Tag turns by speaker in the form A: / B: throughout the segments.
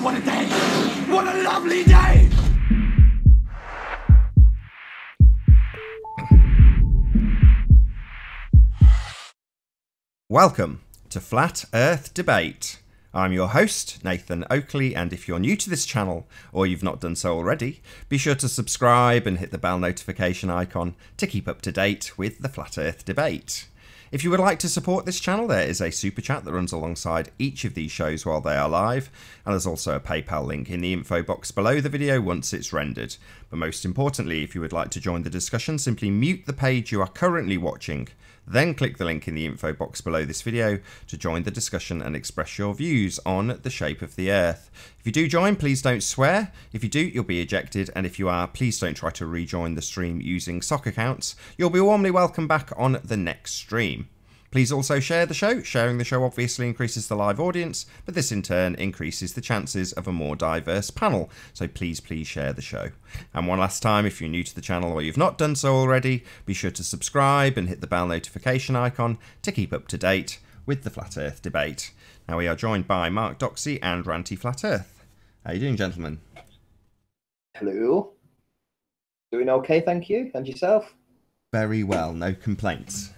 A: what a day! What a lovely day!
B: Welcome to Flat Earth Debate. I'm your host, Nathan Oakley, and if you're new to this channel, or you've not done so already, be sure to subscribe and hit the bell notification icon to keep up to date with the Flat Earth Debate. If you would like to support this channel, there is a super chat that runs alongside each of these shows while they are live, and there's also a PayPal link in the info box below the video once it's rendered. But most importantly, if you would like to join the discussion, simply mute the page you are currently watching, then click the link in the info box below this video to join the discussion and express your views on the shape of the Earth. If you do join, please don't swear. If you do, you'll be ejected, and if you are, please don't try to rejoin the stream using sock accounts. You'll be warmly welcome back on the next stream. Please also share the show. Sharing the show obviously increases the live audience, but this in turn increases the chances of a more diverse panel. So please share the show. And one last time, if you're new to the channel or you've not done so already, be sure to subscribe and hit the bell notification icon to keep up to date with the Flat Earth Debate. Now we are joined by Mark Doxey and Ranty Flat Earth. How are you doing, gentlemen?
C: Hello. Doing okay, thank you. And yourself?
B: Very well, no complaints.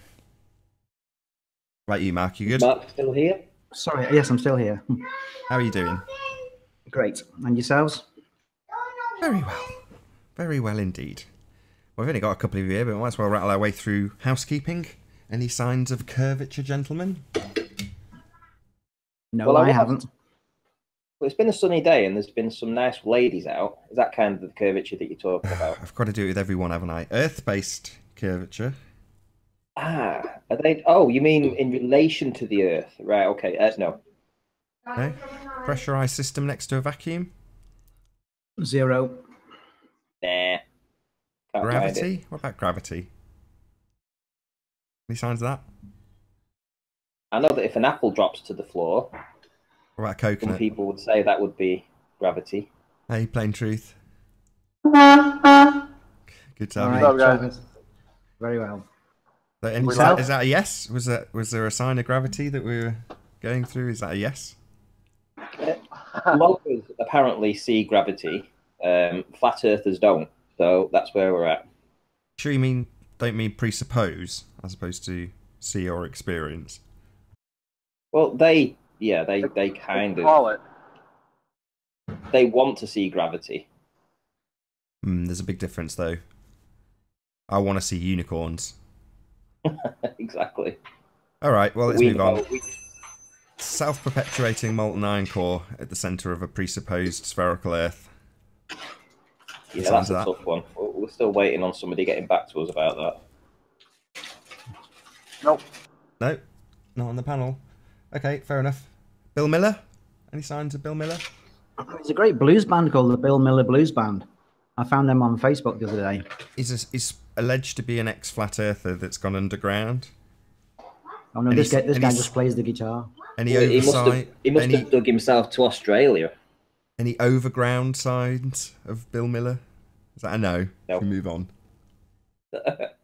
B: Right, you, Mark, you good?
C: Mark still here?
D: Sorry, yes, I'm still here.
B: How are you doing?
D: Great. And yourselves?
B: Very well. Very well indeed. We've only got a couple of you here, but we might as well rattle our way through housekeeping. Any signs of curvature, gentlemen?
D: No, well, I haven't.
C: Well, it's been a sunny day and there's been some nice ladies out. Is that kind of the curvature that you're talking about?
B: I've got to do it with everyone, haven't I? Earth-based curvature.
C: Ah, are they? Oh, you mean in relation to the Earth? Right, okay. No.
B: No? Pressurized system next to a vacuum?
D: 0.
C: Nah.
B: Gravity? What about gravity? Any signs of that?
C: I know that if an apple drops to the floor,
B: What about a coconut?
C: some people would say that would be gravity.
B: Hey, plain truth. Good to have
D: All
B: you.
D: right, Travis. Very well.
B: Is that a yes? Was there a sign of gravity that we were going through? Is that a yes?
C: Locals apparently see gravity. Flat earthers don't. So that's where we're at.
B: Sure you don't mean presuppose as opposed to see or experience?
C: Well, they kind of
E: call it.
C: They want to see gravity.
B: There's a big difference though. I want to see unicorns.
C: Exactly.
B: All right, well, let's move on. Self-perpetuating molten iron core at the centre of a presupposed spherical Earth.
C: Yeah, that's a tough one. We're still waiting on somebody getting back to us about that.
E: Nope.
B: No, not on the panel. Okay, fair enough. Bill Miller? Any signs of Bill Miller?
D: There's a great blues band called the Bill Miller Blues Band. I found them on Facebook the other day.
B: Is alleged to be an ex-flat earther that's gone underground.
D: Oh no, this guy just plays the guitar.
B: Any oversight?
C: He must have dug himself to Australia.
B: Any overground signs of Bill Miller? Is that a no?
C: No.
B: We move on. What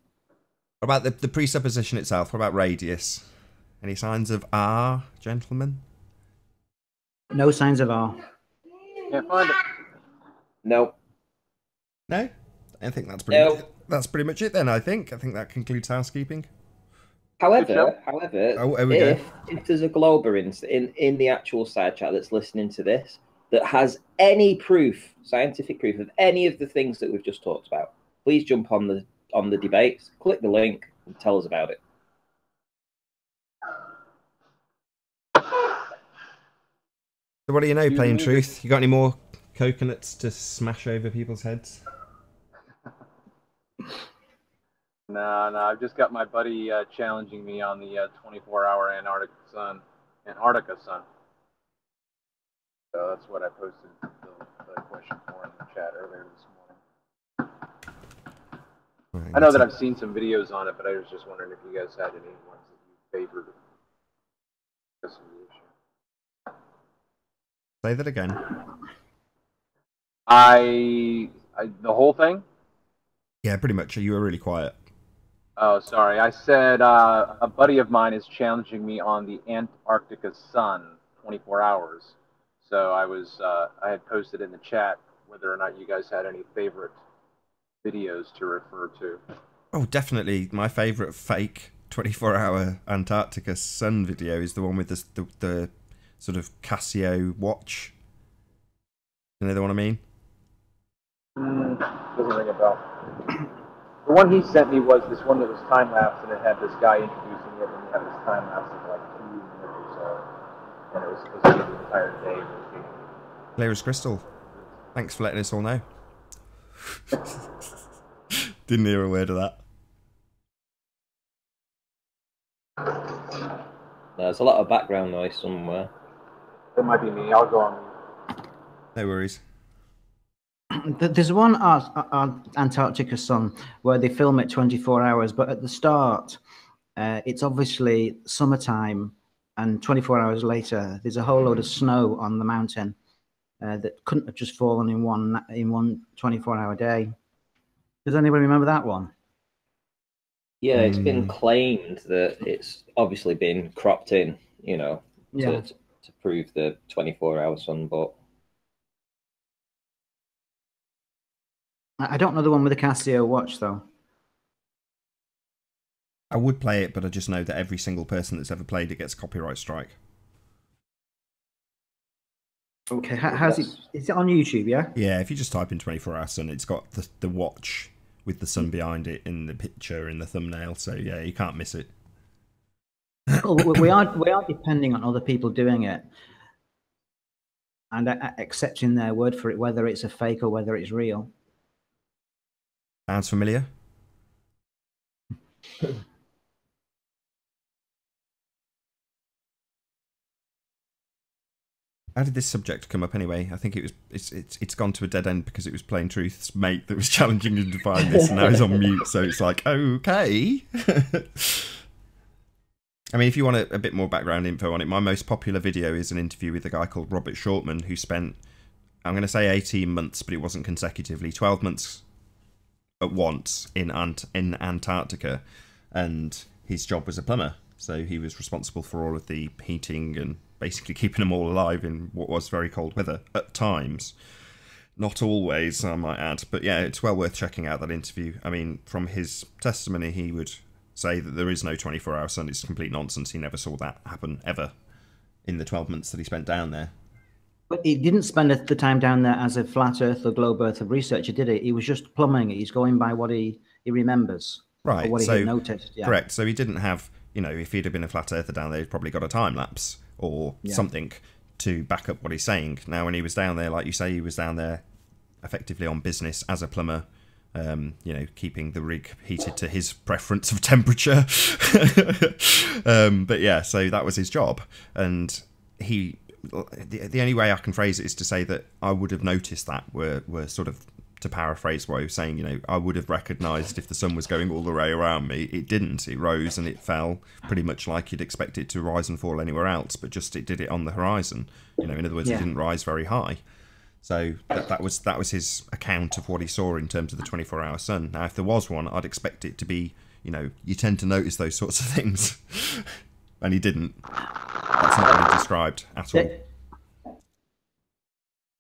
B: about the presupposition itself? What about radius? Any signs of R, gentlemen?
D: No signs of R.
E: Can't find it.
C: No.
B: No? I think that's pretty much it then, I think that concludes housekeeping.
C: However, if there's a glober in the actual side chat that's listening to this that has any proof, scientific proof of any of the things that we've just talked about, please jump on the debates, click the link, and tell us about it.
B: So what do you know, plain truth? You got any more coconuts to smash over people's heads?
E: No, I've just got my buddy challenging me on the 24-hour Antarctica sun. So that's what I posted the question for in the chat earlier this morning.
B: Right,
E: I know that I've seen some videos on it, but I was just wondering if you guys had any ones that you favored.
B: Say that again.
E: The whole thing?
B: Yeah, pretty much. You were really quiet.
E: Oh, sorry. I said a buddy of mine is challenging me on the Antarctica sun, 24 hours. So I had posted in the chat whether or not you guys had any favorite videos to refer to.
B: Oh, definitely. My favourite fake 24-hour Antarctica sun video is the one with the sort of Casio watch. You know the one I mean?
E: Doesn't ring a bell. The one he sent me was this one that was time-lapse, and it had this guy introducing it, and he had this time-lapse of like 2 minutes or so. And it was supposed to be the entire day rotating.
B: Clear as crystal. Thanks for letting us all know. Didn't hear a word of that.
C: There's a lot of background noise somewhere.
E: It might be me. I'll go on.
B: No worries.
D: There's one Antarctica sun where they film it 24 hours, but at the start, it's obviously summertime, and 24 hours later, there's a whole load of snow on the mountain that couldn't have just fallen in one 24-hour day. Does anybody remember that one?
C: Yeah, it's been claimed that it's obviously been cropped in, you know, to prove the 24-hour sun, but
D: I don't know the one with the Casio watch, though.
B: I would play it, but I just know that every single person that's ever played it gets a copyright strike.
D: Okay, how's it? Is it on YouTube? Yeah.
B: Yeah, if you just type in 24-hour sun, it's got the watch with the sun behind it in the picture in the thumbnail. So yeah, you can't miss it.
D: Well, we are depending on other people doing it and accepting their word for it, whether it's a fake or whether it's real.
B: Sounds familiar? How did this subject come up anyway? I think it's gone to a dead end because it was Plain Truth's mate that was challenging him to find this, and now he's on mute. So it's like, okay. I mean, if you want a bit more background info on it, my most popular video is an interview with a guy called Robert Shortman, who spent, I'm going to say 18 months, but it wasn't consecutively, 12 months at once in Antarctica, and his job was a plumber. So he was responsible for all of the heating and basically keeping them all alive in what was very cold weather at times. Not always, I might add. But yeah, it's well worth checking out that interview. I mean, from his testimony, he would say that there is no 24-hour sun. It's complete nonsense. He never saw that happen, ever, in the 12 months that he spent down there.
D: But he didn't spend the time down there as a flat Earth or globe Earth researcher, did he? He was just plumbing it. He's going by what he remembers.
B: Right,
D: or what
B: so,
D: he noticed. Yeah.
B: Correct. So he didn't have, you know, if he'd have been a flat earther down there, he'd probably got a time lapse or something to back up what he's saying. Now, when he was down there, like you say, he was down there effectively on business as a plumber, you know, keeping the rig heated to his preference of temperature. But yeah, so that was his job. And he, the only way I can phrase it is to say that I would have noticed that were sort of, to paraphrase what I was saying, you know, I would have recognised if the sun was going all the way around me. It didn't. It rose and it fell pretty much like you'd expect it to rise and fall anywhere else, but just it did it on the horizon. You know, in other words, it didn't rise very high. So that was his account of what he saw in terms of the 24-hour sun. Now, if there was one, I'd expect it to be, you know, you tend to notice those sorts of things. And he didn't. That's not what he described at all.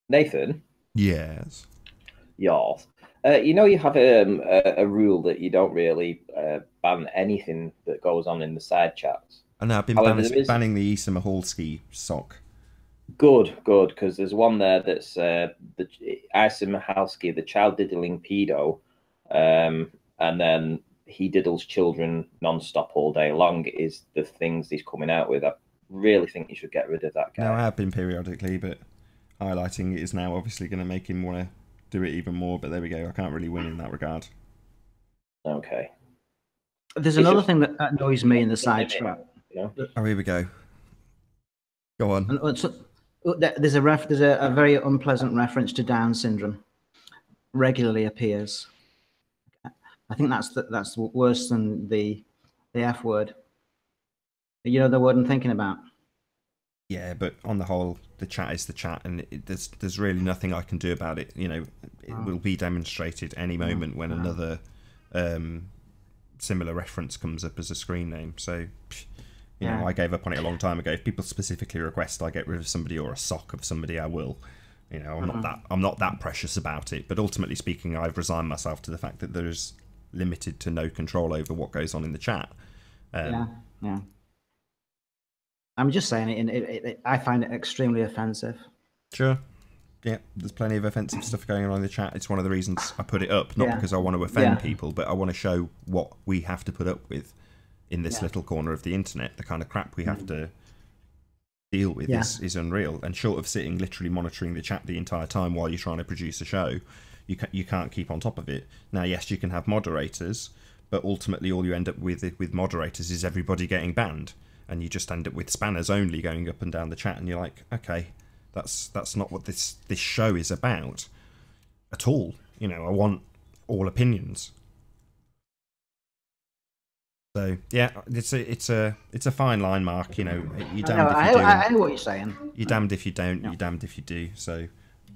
C: Nathan?
B: Yes.
C: Yes. You know, you have a rule that you don't really ban anything that goes on in the side chats.
B: I know, I've been banning the Isa Mahalski sock.
C: Good, because there's one there that's the Isa Mahalski, the child diddling pedo, and then he diddles children non-stop all day long is the things he's coming out with. I really think you should get rid of that guy.
B: No, I have been periodically, but highlighting it is now obviously going to make him want to do it even more, but there we go. I can't really win in that regard.
C: Okay.
D: There's another thing that annoys me in the side chat.
C: You know?
B: Oh, here we go. Go on.
D: And so, there's a very unpleasant reference to Down syndrome. Regularly appears. I think that's worse than the F word. You know the word I'm thinking about.
B: Yeah, but on the whole, the chat is the chat, and there's really nothing I can do about it. You know, it will be demonstrated any moment when another similar reference comes up as a screen name. So, You know, I gave up on it a long time ago. If people specifically request I get rid of somebody or a sock of somebody, I will. You know, I'm not that precious about it. But ultimately speaking, I've resigned myself to the fact that there's limited to no control over what goes on in the chat.
D: Yeah. I'm just saying I find it extremely offensive.
B: Sure. Yeah, there's plenty of offensive stuff going on in the chat. It's one of the reasons I put it up, not because I want to offend people, but I want to show what we have to put up with in this little corner of the internet. The kind of crap we have to deal with is unreal. And short of sitting literally monitoring the chat the entire time while you're trying to produce a show, you can't keep on top of it. Now, yes, you can have moderators, but ultimately all you end up with moderators is everybody getting banned, and you just end up with spanners only going up and down the chat, and you're like, okay, that's not what this show is about at all. You know, I want all opinions. So yeah, it's a fine line, Mark. You know, you're damned if you do.
D: I know what you're saying.
B: You're damned if you don't. You're damned if you do. So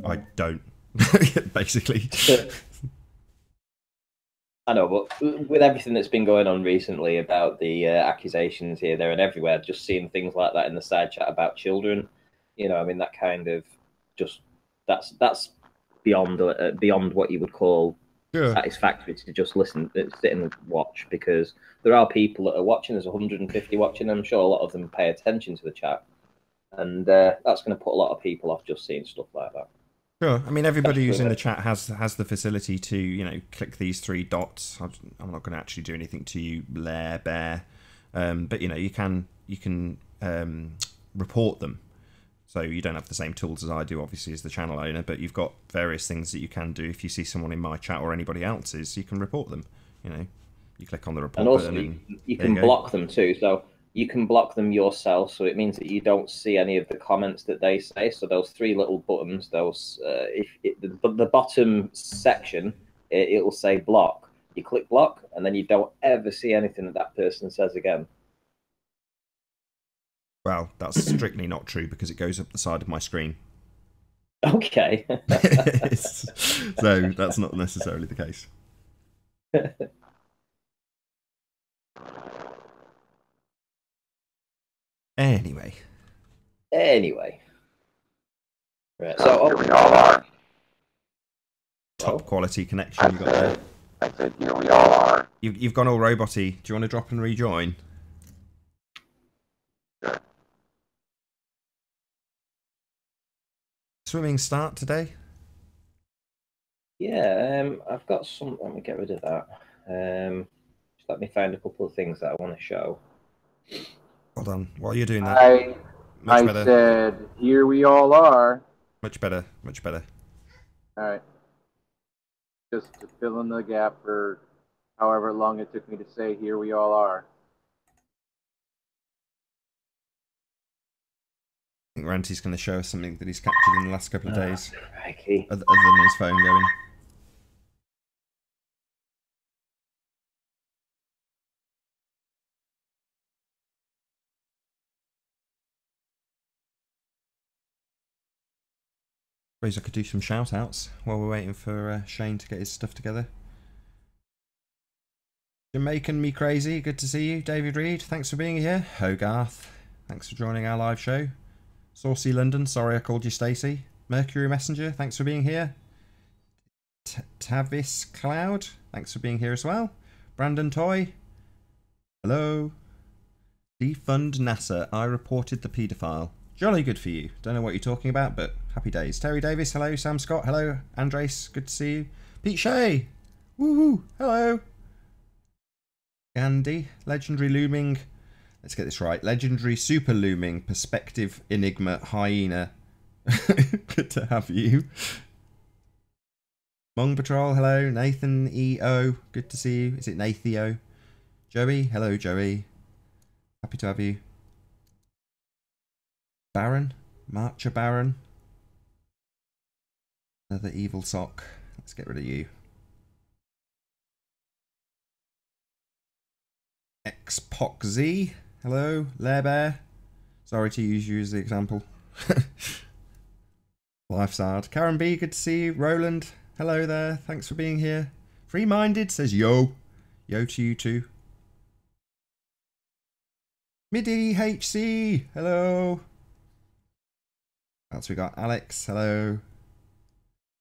B: I don't, basically.
C: I know, but with everything that's been going on recently about the accusations here, there, and everywhere, just seeing things like that in the side chat about children, you know, I mean, that kind of just that's beyond what you would call satisfactory to just listen, sit and watch, because there are people that are watching. There's 150 watching. I'm sure a lot of them pay attention to the chat, and that's going to put a lot of people off just seeing stuff like that.
B: Sure. I mean, everybody who's in the chat has the facility to, you know, click these 3 dots. I'm not going to actually do anything to you, Bear. But, you know, you can report them. So you don't have the same tools as I do, obviously, as the channel owner, but you've got various things that you can do. If you see someone in my chat or anybody else's, you can report them. You know, you click on the report
C: button. And
B: also,
C: you can block them too. So you can block them yourself, so it means that you don't see any of the comments that they say. So those 3 little buttons, the bottom section, it will say block. You click block, and then you don't ever see anything that person says again.
B: Well, that's strictly not true, because it goes up the side of my screen.
C: Okay.
B: So that's not necessarily the case. Anyway.
C: Right. So here we all are.
B: Top quality connection you got there.
C: I said here we all are.
B: You've gone all roboty. Do you want to drop and rejoin?
C: Sure.
B: Swimming start today?
C: Yeah, I've got some. Let me get rid of that. Just let me find a couple of things that I want to show.
B: Hold on. While you're doing that,
E: I said, here we all are.
B: Much better. Much better.
E: All right. Just to fill in the gap for however long it took me to say, here we all are.
B: I think Ranty's going to show us something that he's captured in the last couple of days.
C: Crikey.
B: Other than his phone going. Suppose I could do some shout outs while we're waiting for Shane to get his stuff together. Jamaican Me Crazy, good to see you. David Reed, thanks for being here. Hogarth, thanks for joining our live show. Saucy London, sorry I called you Stacey. Mercury Messenger, thanks for being here. Tavis Cloud, thanks for being here as well. Brandon Toy, hello. Defund NASA, I reported the paedophile. Jolly good for you. Don't know what you're talking about, but happy days. Terry Davis, hello. Sam Scott, hello. Andres, good to see you. Pete Shea, woohoo, hello. Andy, legendary looming. Let's get this right. Legendary super looming perspective enigma hyena. Good to have you. Mong Patrol, hello. Nathan EO, good to see you. Is it Nathio? Joey, hello Joey. Happy to have you. Baron, Marcher Baron. Another evil sock. Let's get rid of you. XPOCZ, hello. Lair Bear. Sorry to use you as the example. Lifesard. Karen B, good to see you. Roland, hello there. Thanks for being here. Free Minded says yo. Yo to you too. Middy HC, hello. Else we got Alex, hello.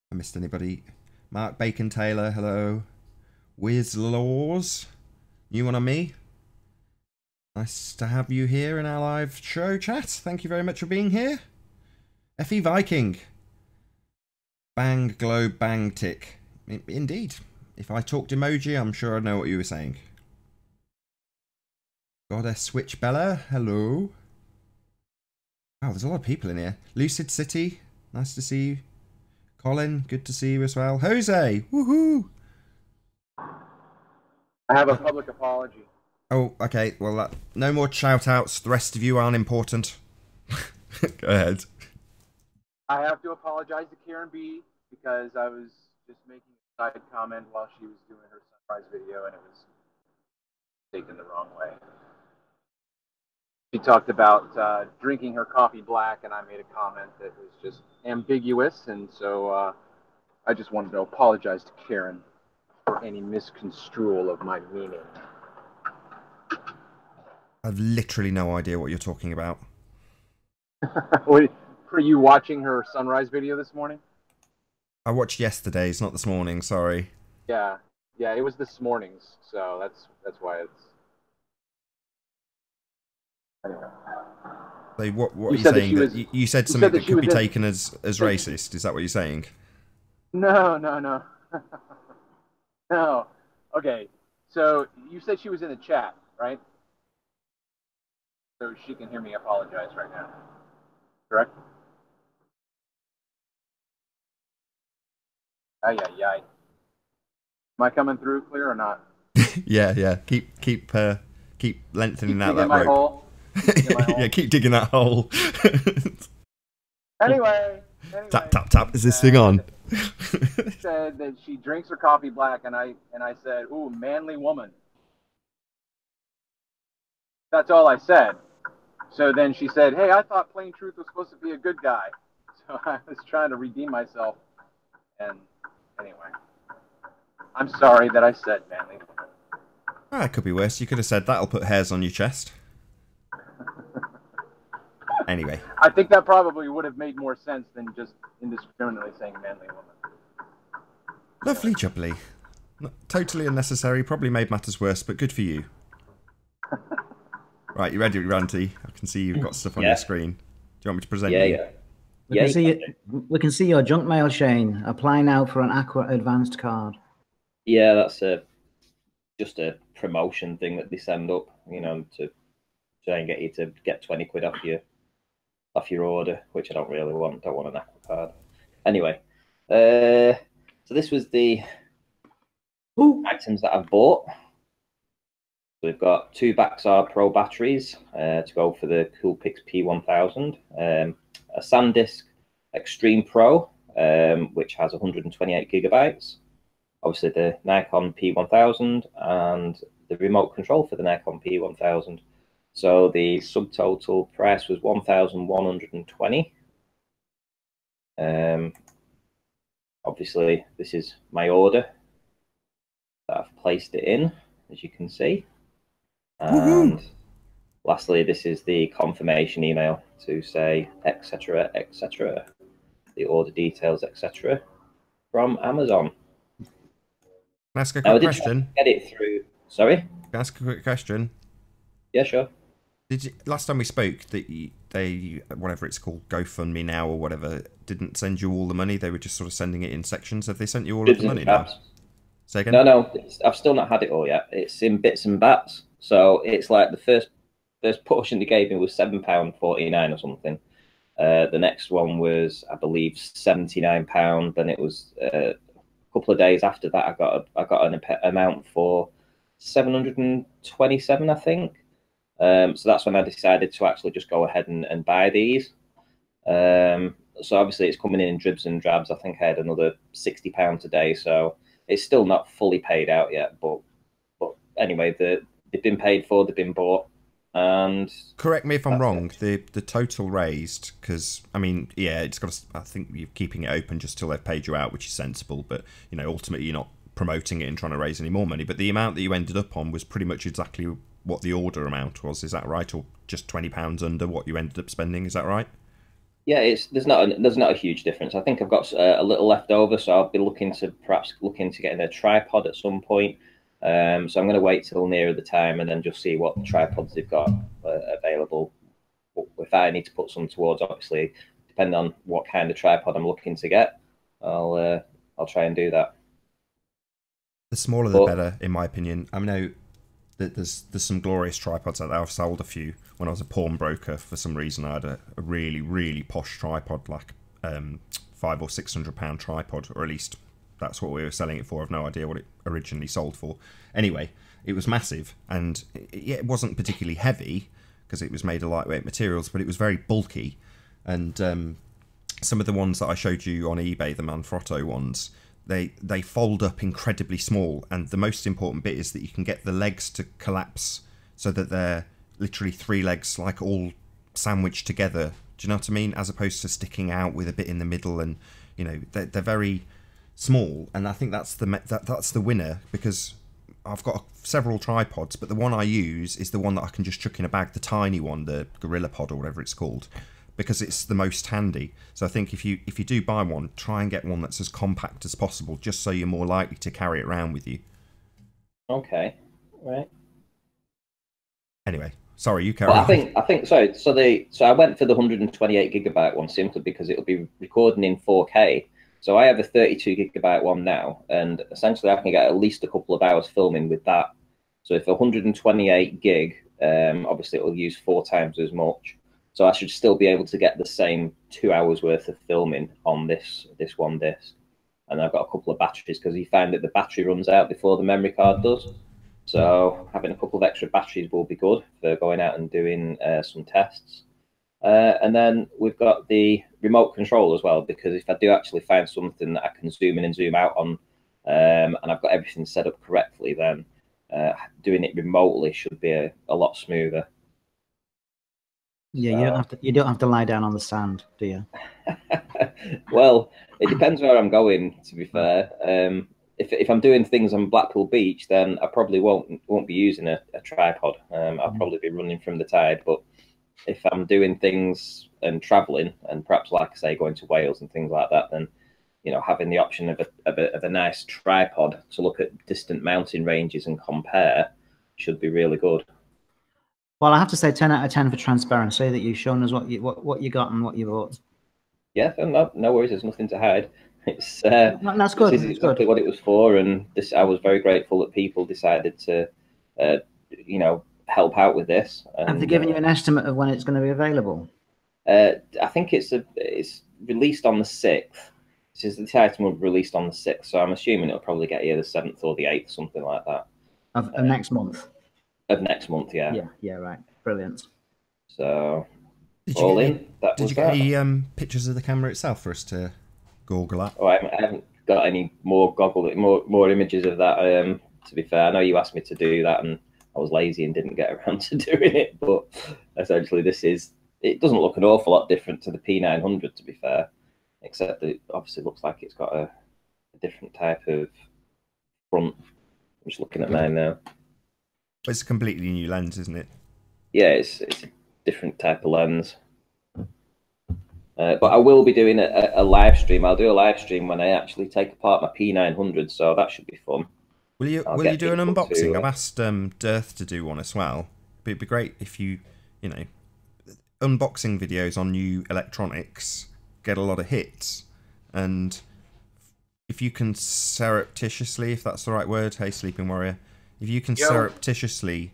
B: I missed anybody? Mark Bacon Taylor, hello. Wiz Laws, new one on me. Nice to have you here in our live show chat. Thank you very much for being here. FE Viking. Bang globe bang tick. Indeed. If I talked emoji, I'm sure I'd know what you were saying. Goddess Switch Bella, hello. Wow, there's a lot of people in here. Lucid City, nice to see you. Colin, good to see you as well. Jose, woohoo!
E: I have a public apology.
B: Oh, okay. Well, no more shout-outs. The rest of you aren't important. Go ahead.
E: I have to apologize to Karen B because I was just making a side comment while she was doing her sunrise video, and it was taken the wrong way. She talked about drinking her coffee black, and I made a comment that was just ambiguous, and so I just wanted to apologize to Karen for any misconstrual of my meaning.
B: I've literally no idea what you're talking about.
E: Were you watching her sunrise video this morning?
B: I watched yesterday's, not this morning, sorry.
E: Yeah, it was this morning's, so that's why it's... Anyway.
B: So what are you saying? You said something that could be taken as racist, is that what you're saying?
E: No. No. Okay, so you said she was in the chat, right? So she can hear me apologize right now, correct? Ay. Am I coming through clear or not?
B: Yeah. Keep lengthening out that
E: my
B: rope.
E: Hole.
B: Yeah, keep digging that hole.
E: Anyway.
B: Tap. Is this thing on?
E: Said that she drinks her coffee black, and I said, "Ooh, manly woman." That's all I said. So then she said, "Hey, I thought Plain Truth was supposed to be a good guy." So I was trying to redeem myself. And anyway, I'm sorry that I said manly woman.
B: It could be worse. You could have said that'll put hairs on your chest. Anyway.
E: I think that probably would have made more sense than just indiscriminately saying manly woman.
B: Lovely jubbly. Totally unnecessary. Probably made matters worse, but good for you. Right, you ready, Ranty? I can see you've got stuff on your screen. Do you want me to present you?
D: Yeah. We can see your junk mail, Shane. Apply now for an Aqua Advanced card.
C: Yeah, that's just a promotion thing that they send up, to try and get you to get 20 quid off your order, which I don't really want. Don't want an Aqua card. Anyway, so this was the items that I've bought. We've got 2 Baxar Pro batteries to go for the Coolpix P1000, a SanDisk Extreme Pro, which has 128 gigabytes, obviously the Nikon P1000, and the remote control for the Nikon P1000. So the subtotal price was 1,120. Obviously, this is my order that I've placed it in, as you can see. And lastly, this is the confirmation email to say, etc., the order details, etc., from Amazon.
B: Can I ask a quick question?
C: Get it through. Sorry?
B: Can I ask a quick question?
C: Yeah, sure.
B: Last time we spoke, they whatever it's called, GoFundMe now or whatever, didn't send you all the money. They were just sort of sending it in sections. Have they sent you all of the money now? Say again?
C: No, I've still not had it all yet. It's in bits and bats. So it's like the first portion they gave me was £7.49 or something. The next one was, I believe, £79. Then it was a couple of days after that, I got an amount for £727, I think. So that's when I decided to actually just go ahead and buy these. So obviously it's coming in dribs and drabs. I think I had another £60 a day, so it's still not fully paid out yet. But anyway, they've been paid for, they've been bought. And
B: correct me if I'm wrong. The total raised, because I mean, yeah, it's got. I think you're keeping it open just till they've paid you out, which is sensible. But ultimately, you're not promoting it and trying to raise any more money. But the amount that you ended up on was pretty much exactly what the order amount was. Is that right, or just £20 under what you ended up spending? Is that right?
C: Yeah, there's not a huge difference. I think I've got a little left over, so I'll be looking to getting a tripod at some point. So I'm going to wait till nearer the time and then just see what tripods they've got available. If I need to put some towards, obviously, depending on what kind of tripod I'm looking to get, I'll try and do that.
B: The smaller the better, in my opinion. I know that there's some glorious tripods out there. I've sold a few when I was a pawnbroker. For some reason, I had a really, really posh tripod, like £500 or £600 tripod, or at least that's what we were selling it for. I've no idea what it originally sold for. Anyway, it was massive, and it wasn't particularly heavy because it was made of lightweight materials, but it was very bulky. And some of the ones that I showed you on eBay, the Manfrotto ones, they fold up incredibly small, and the most important bit is that you can get the legs to collapse so that they're literally 3 legs like all sandwiched together. Do you know what I mean? As opposed to sticking out with a bit in the middle, and they're very small, and I think that's the winner, because I've got several tripods, but the one I use is the one that I can just chuck in a bag, the tiny one, the Gorilla Pod or whatever it's called, because it's the most handy. So I think if you do buy one, try and get one that's as compact as possible, just so you're more likely to carry it around with you.
C: Okay, right.
B: Anyway, sorry, you carry on.
C: I think so. So I went for the 128 gigabyte one simply because it'll be recording in 4K. So I have a 32 gigabyte one now, and essentially I can get at least a couple of hours filming with that. So if 128 gig, obviously it will use 4 times as much. So I should still be able to get the same 2 hours worth of filming on this one disc. And I've got a couple of batteries, because you find that the battery runs out before the memory card does. So having a couple of extra batteries will be good for going out and doing some tests. And then we've got the remote control as well, because if I do actually find something that I can zoom in and zoom out on, and I've got everything set up correctly, then doing it remotely should be a lot smoother.
D: Yeah, you don't have to lie down on the sand, do you?
C: Well, it depends where I'm going, to be fair. If I'm doing things on Blackpool Beach, then I probably won't be using a tripod. I'll probably be running from the tide. But if I'm doing things and traveling, and perhaps, like I say, going to Wales and things like that, then having the option of a nice tripod to look at distant mountain ranges and compare should be really good.
D: Well, I have to say 10 out of 10 for transparency, that you've shown us what you got and what you bought.
C: Yeah, no worries. There's nothing to hide. It's
D: that's good.
C: This is exactly what it was for, and I was very grateful that people decided to, help out with this. And,
D: have they given you an estimate of when it's going to be available?
C: I think it's released on the 6th. This is the item will be released on the 6th, so I'm assuming it'll probably get here the 7th or the 8th, something like that.
D: Of next month.
C: Of next month, yeah.
D: Yeah, right. Brilliant.
C: So,
B: did you get any pictures of the camera itself for us to goggle at?
C: Oh, I haven't got any more more images of that. To be fair, I know you asked me to do that, and I was lazy and didn't get around to doing it. But essentially, it doesn't look an awful lot different to the P900, to be fair, except that it obviously looks like it's got a different type of front. I'm just looking at mine now.
B: It's a completely new lens, isn't it?
C: Yeah, it's a different type of lens. But I will be doing a live stream. I'll do a live stream when I actually take apart my P900, so that should be fun.
B: Will you do an unboxing? I've asked Dearth to do one as well. But it'd be great if you unboxing videos on new electronics get a lot of hits, and if you can surreptitiously, if that's the right word, hey Sleeping Warrior, if you can surreptitiously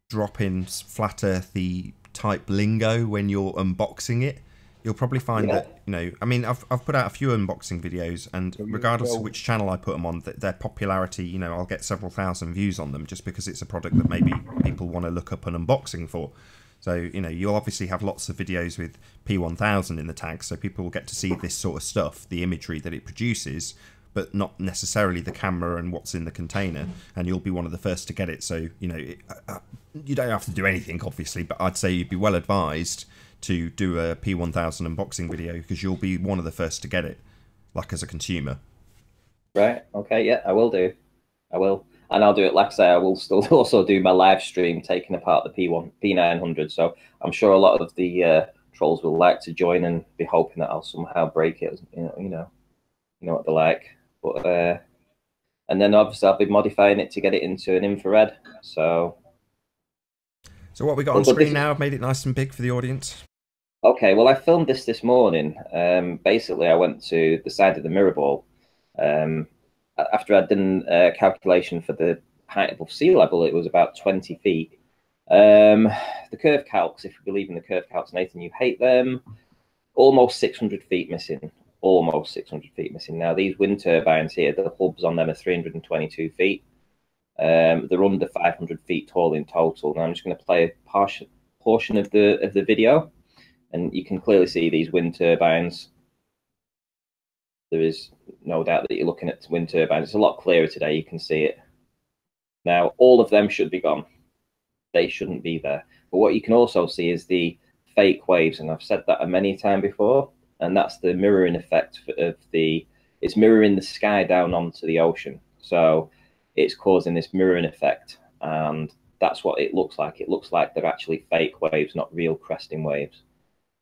B: drop in flat earthy type lingo when you're unboxing it, you'll probably find that, I mean, I've put out a few unboxing videos, and regardless of which channel I put them on, their popularity, I'll get several thousand views on them just because it's a product that maybe people want to look up an unboxing for. So, you'll obviously have lots of videos with P1000 in the tag, so people will get to see this sort of stuff, the imagery that it produces, but not necessarily the camera and what's in the container, and you'll be one of the first to get it. So, you don't have to do anything, obviously, but I'd say you'd be well advised to do a P1000 unboxing video, because you'll be one of the first to get it, like as a consumer.
C: Right, okay, yeah, I will do. I will. And I'll do it, like I say, I will still also do my live stream taking apart the P900. So I'm sure a lot of the trolls will like to join and be hoping that I'll somehow break it. You know what they're like. But and then obviously I'll be modifying it to get it into an infrared. So
B: what we got on screen now, I've made it nice and big for the audience.
C: Okay, well, I filmed this morning. Basically, I went to the side of the mirror ball. After I'd done a calculation for the height above sea level, it was about 20 feet. The curve calcs, if you believe in the curve calcs, Nathan, you hate them. Almost 600 feet missing. Almost 600 feet missing. Now, these wind turbines here, the hubs on them are 322 feet. They're under 500 feet tall in total. Now, I'm just going to play a portion of the video. And you can clearly see these wind turbines. There is no doubt that you're looking at wind turbines. It's a lot clearer today. You can see it. Now, all of them should be gone. They shouldn't be there. But what you can also see is the fake waves. And I've said that many times before. And that's the mirroring effect of it's mirroring the sky down onto the ocean. So it's causing this mirroring effect. And that's what it looks like. It looks like they're actually fake waves, not real cresting waves.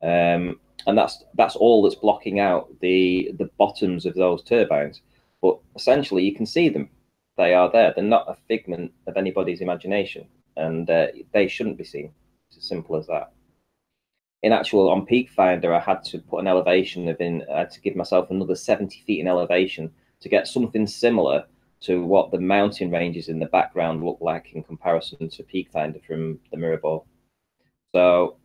C: And that's all that's blocking out the bottoms of those turbines. But essentially, you can see them; they are there. They're not a figment of anybody's imagination, and they shouldn't be seen. It's as simple as that. In actual, on Peak Finder, I had to put an elevation I had to give myself another 70 feet in elevation to get something similar to what the mountain ranges in the background look like in comparison to Peak Finder from the mirror ball. So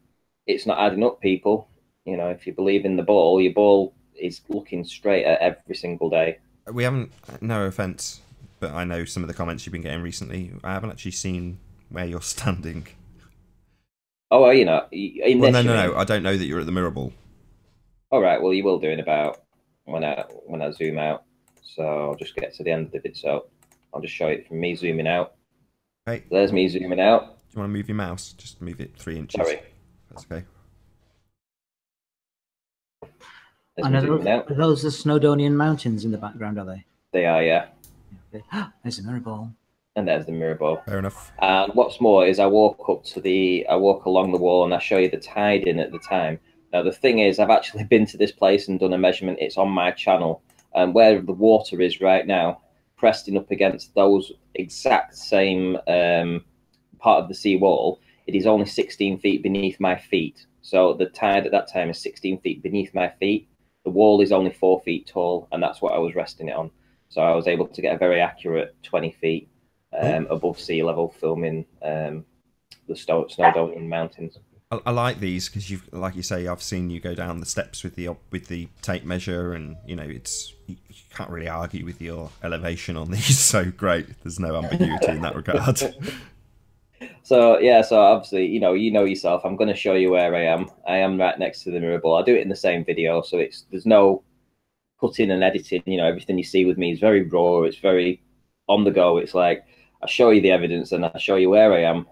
C: it's not adding up, people. You know, if you believe in the ball, your ball is looking straight at every single day.
B: We haven't, no offense, but I know some of the comments you've been getting recently. I haven't actually seen where you're standing.
C: Oh, well, you know,
B: no, I don't know that you're at the mirror ball.
C: All right, well, you will do in about when I zoom out. So I'll just get to the end of the video. So I'll just show it from me zooming out.
B: Hey,
C: there's me zooming out.
B: Do you want to move your mouse? Just move it 3 inches.
C: Sorry.
B: That's okay.
D: And are those the Snowdonian Mountains in the background, are they?
C: They are, yeah.
D: There's the mirror ball.
C: And there's the mirror ball.
B: Fair enough.
C: And what's more is I walk along the wall and I show you the tide in at the time. Now, the thing is, I've actually been to this place and done a measurement. It's on my channel. And where the water is right now, pressing up against those exact same part of the sea wall, it is only 16 feet beneath my feet. So the tide at that time is 16 feet beneath my feet. The wall is only 4 feet tall, and that's what I was resting it on. So I was able to get a very accurate 20 feet above sea level filming the Snowdonian Mountains.
B: I like these because you've, like you say, I've seen you go down the steps with the tape measure, and you know you can't really argue with your elevation on these. So great, there's no ambiguity in that regard.
C: So yeah, so obviously you know yourself. I'm going to show you where I am. I am right next to the mirror ball. I'll do it in the same video, so there's no cutting and editing. You know, everything you see with me is very raw. It's very on the go. It's like I show you the evidence and I show you where I am,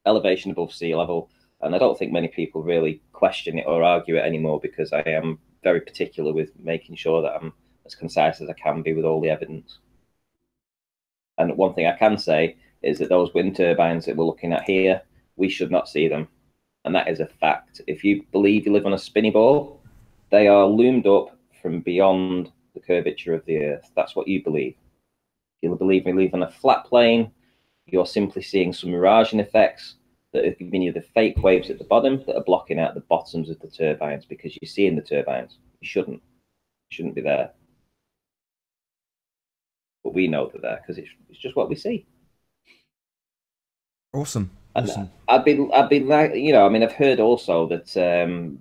C: elevation above sea level. And I don't think many people really question it or argue it anymore because I am very particular with making sure that I'm as concise as I can be with all the evidence. And one thing I can say is that those wind turbines that we're looking at here, we should not see them. And that is a fact. If you believe you live on a spinny ball, they are loomed up from beyond the curvature of the Earth. That's what you believe. If you believe we live on a flat plane, you're simply seeing some miraging effects that are giving you the fake waves at the bottom that are blocking out the bottoms of the turbines because you're seeing the turbines. You shouldn't be there. But we know they're there because it's just what we see.
B: Awesome. Awesome.
C: I'd be like, you know, I mean, I've heard also that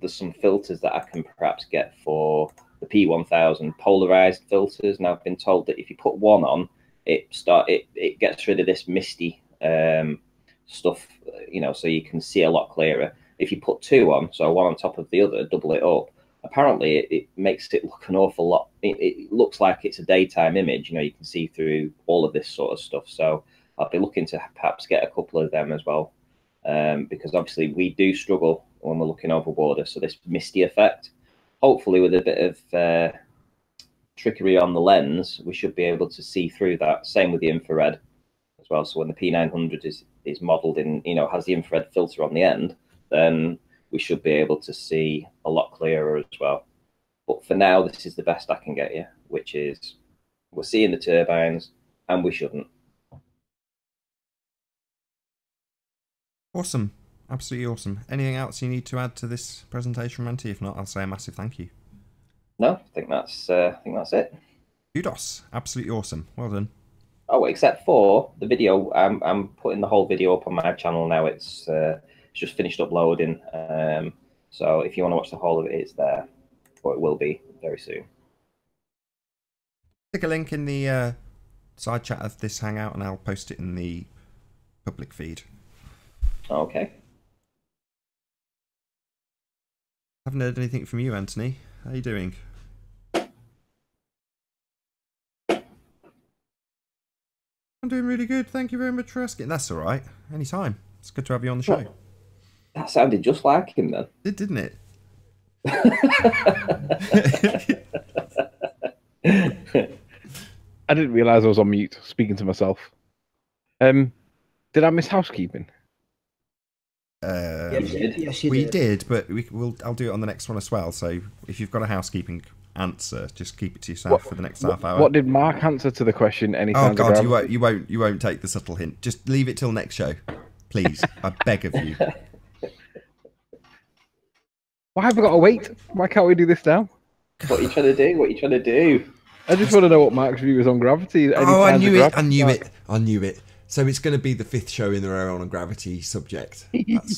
C: there's some filters that I can perhaps get for the P1000 polarized filters. Now I've been told that if you put one on, it gets rid of this misty stuff, you know, so you can see a lot clearer. If you put two on, so one on top of the other, double it up, apparently it makes it look an awful lot. It looks like it's a daytime image, you know, you can see through all of this sort of stuff. So I'll be looking to perhaps get a couple of them as well, because obviously we do struggle when we're looking over water. So this misty effect, hopefully with a bit of trickery on the lens, we should be able to see through that. Same with the infrared as well. So when the P900 is modelled in, has the infrared filter on the end, then we should be able to see a lot clearer as well. But for now, this is the best I can get you, which is we're seeing the turbines, and we shouldn't.
B: Awesome. Absolutely awesome. Anything else you need to add to this presentation, Ranty? If not, I'll say a massive thank you.
C: No, I think that's it.
B: Kudos. Absolutely awesome. Well done.
C: Oh, except for the video. I'm putting the whole video up on my channel now. It's just finished uploading. So if you want to watch the whole of it, it's there. But it will be very soon.
B: Stick a link in the side chat of this hangout, and I'll post it in the public feed.
C: Okay.
B: Haven't heard anything from you, Anthony. How are you doing? I'm doing really good. Thank you very much for asking. That's all right. Anytime. It's good to have you on the show.
C: That sounded just like him then.
B: It didn't it?
E: I didn't realise I was on mute, speaking to myself. Did I miss housekeeping?
D: Yes, you
B: we did, but I'll do it on the next one as well. So if you've got a housekeeping answer, just keep it to yourself for the next half hour.
E: What did Mark answer to the question?
B: Oh God, you won't take the subtle hint. Just leave it till next show, please. I beg of you.
E: Why have we got to wait? Why can't we do this now?
C: What are you trying to do? What are you trying to do?
E: I just want to know what Mark's view is on Gravity.
B: I knew it. So it's going to be the 5th show in the row on a Gravity subject.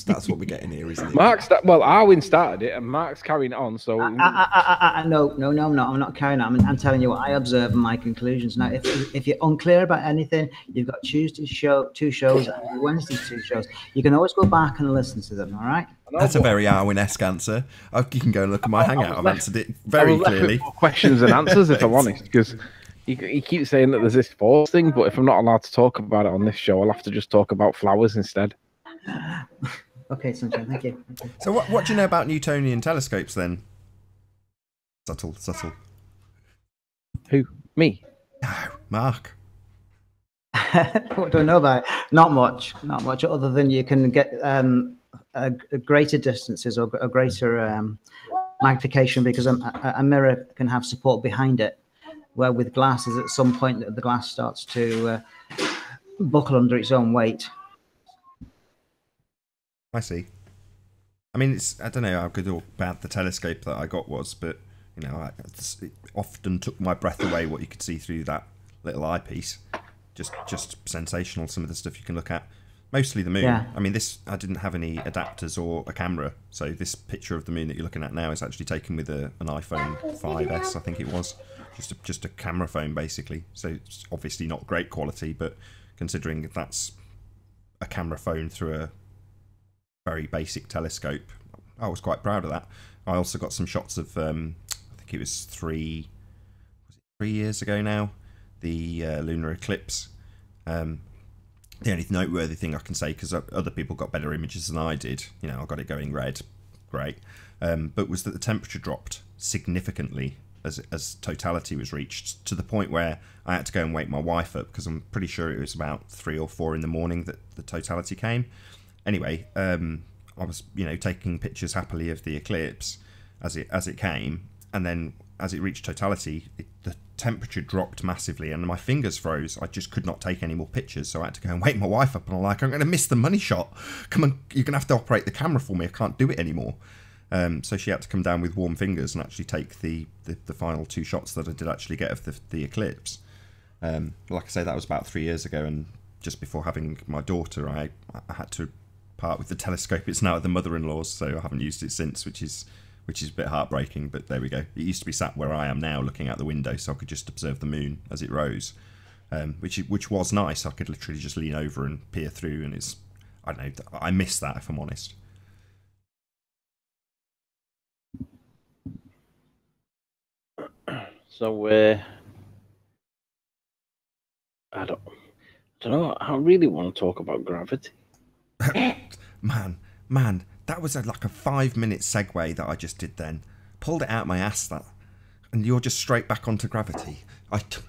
B: That's what we're getting here, isn't it?
E: Arwin started it, and Mark's carrying it on. So
D: no, I'm not. I'm not carrying on. I'm telling you what I observe and my conclusions. Now, if you're unclear about anything, you've got Tuesday's show, 2 shows, and Wednesday's 2 shows. You can always go back and listen to them. All right.
B: That's a very Arwin-esque answer. You can go and look at my hangout. I've answered it very clearly.
E: Questions and answers, if I'm honest, because he keeps saying that there's this force thing, but if I'm not allowed to talk about it on this show, I'll have to just talk about flowers instead.
D: Okay, Sunshine, thank you.
B: So what do you know about Newtonian telescopes then? Subtle.
E: Who? Me?
B: No, Mark.
D: What do I know about it? Not much, other than you can get greater distances or a greater magnification because a mirror can have support behind it, where with glasses at some point the glass starts to buckle under its own weight.
B: I see. I mean, I don't know how good or bad the telescope that I got was, but it often took my breath away what you could see through that little eyepiece. Just sensational, some of the stuff you can look at. Mostly the moon. Yeah. I mean, I didn't have any adapters or a camera, so this picture of the moon that you're looking at now is actually taken with an iPhone 5S, I think it was. Just a camera phone, basically. So it's obviously not great quality, but considering that's a camera phone through a very basic telescope, I was quite proud of that. I also got some shots of, I think it was 3 years ago now, the lunar eclipse. The only noteworthy thing I can say, because other people got better images than I did, I got it going red, great, but was that the temperature dropped significantly as totality was reached, to the point where I had to go and wake my wife up, because I'm pretty sure it was about 3 or 4 in the morning that the totality came. Anyway, I was, taking pictures happily of the eclipse as it came, and then as it reached totality, the temperature dropped massively and my fingers froze. I just could not take any more pictures, so I had to go and wake my wife up, and I'm like, I'm going to miss the money shot. Come on, you're going to have to operate the camera for me. I can't do it anymore. So she had to come down with warm fingers and actually take the final 2 shots that I did actually get of the eclipse. Like I say, that was about 3 years ago, and just before having my daughter, I had to part with the telescope. It's now at the mother-in-law's, so I haven't used it since, which is a bit heartbreaking, but there we go. It used to be sat where I am now, looking out the window, so I could just observe the moon as it rose, which was nice. I could literally just lean over and peer through, and I don't know, I miss that, if I'm honest.
E: So, I don't know. I really want to talk about Gravity.
B: Man, that was like a 5-minute segue that I just did then. Pulled it out my ass, that. And you're just straight back onto Gravity.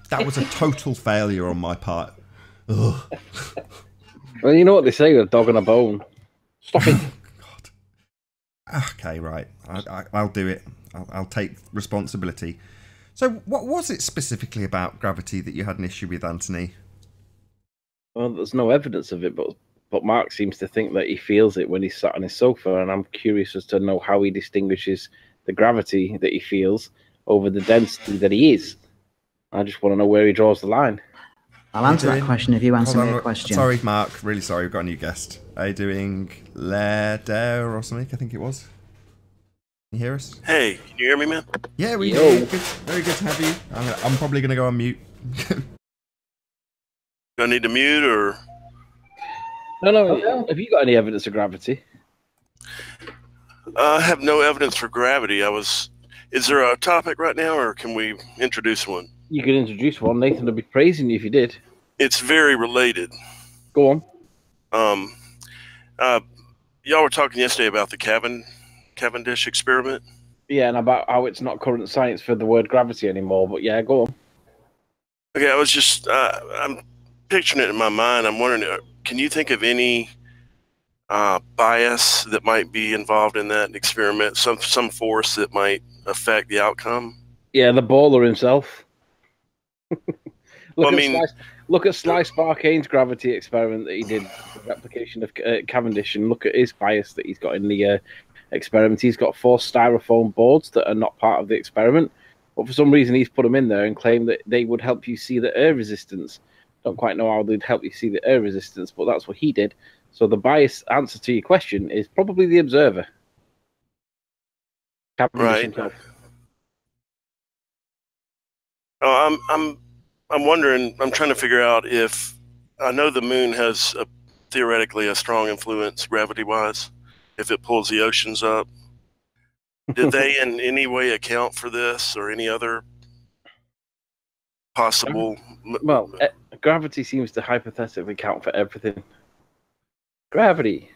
B: That was a total failure on my part. Ugh.
F: Well, you know what they say, a dog and a bone. Stop it.
B: God. Okay, right. I'll do it. I'll take responsibility. So, what was it specifically about gravity that you had an issue with, Anthony?
F: Well, there's no evidence of it, but Mark seems to think that he feels it when he's sat on his sofa, and I'm curious as to know how he distinguishes the gravity that he feels over the density that he is. I just want to know where he draws the line.
D: I'll answer that question if you answer me a question.
B: Sorry, Mark. Really sorry. We've got a new guest. Are you doing Lair or something? I think it was. Can you hear us?
A: Hey, can you hear me, man?
B: Yeah, we do. Very good to have you. I'm probably going to go on mute.
A: Do I need to mute or?
F: No. Have you got any evidence of gravity?
A: I have no evidence for gravity. Is there a topic right now, or can we introduce one?
F: You could introduce one. Nathan would be praising you if you did.
A: It's very related.
F: Go on.
A: Y'all were talking yesterday about the Cavendish experiment.
F: Yeah, and about how it's not current science for the word gravity anymore. But yeah, go on.
A: Okay, I was just I'm picturing it in my mind. I'm wondering, can you think of any bias that might be involved in that experiment? Some force that might affect the outcome?
F: Yeah, the baller himself. Look at Sly Sparkane's gravity experiment that he did, the replication of Cavendish, and look at his bias that he's got in the experiment. He's got 4 styrofoam boards that are not part of the experiment, but for some reason he's put them in there and claimed that they would help you see the air resistance. Don't quite know how they'd help you see the air resistance, but that's what he did. So the biased answer to your question is probably the observer. Cavendish himself.
A: Oh, I'm wondering. I'm trying to figure out if I know the moon has theoretically a strong influence gravity-wise. If it pulls the oceans up, did they in any way account for this or any other possible?
F: Well, gravity seems to hypothetically count for everything. Gravity,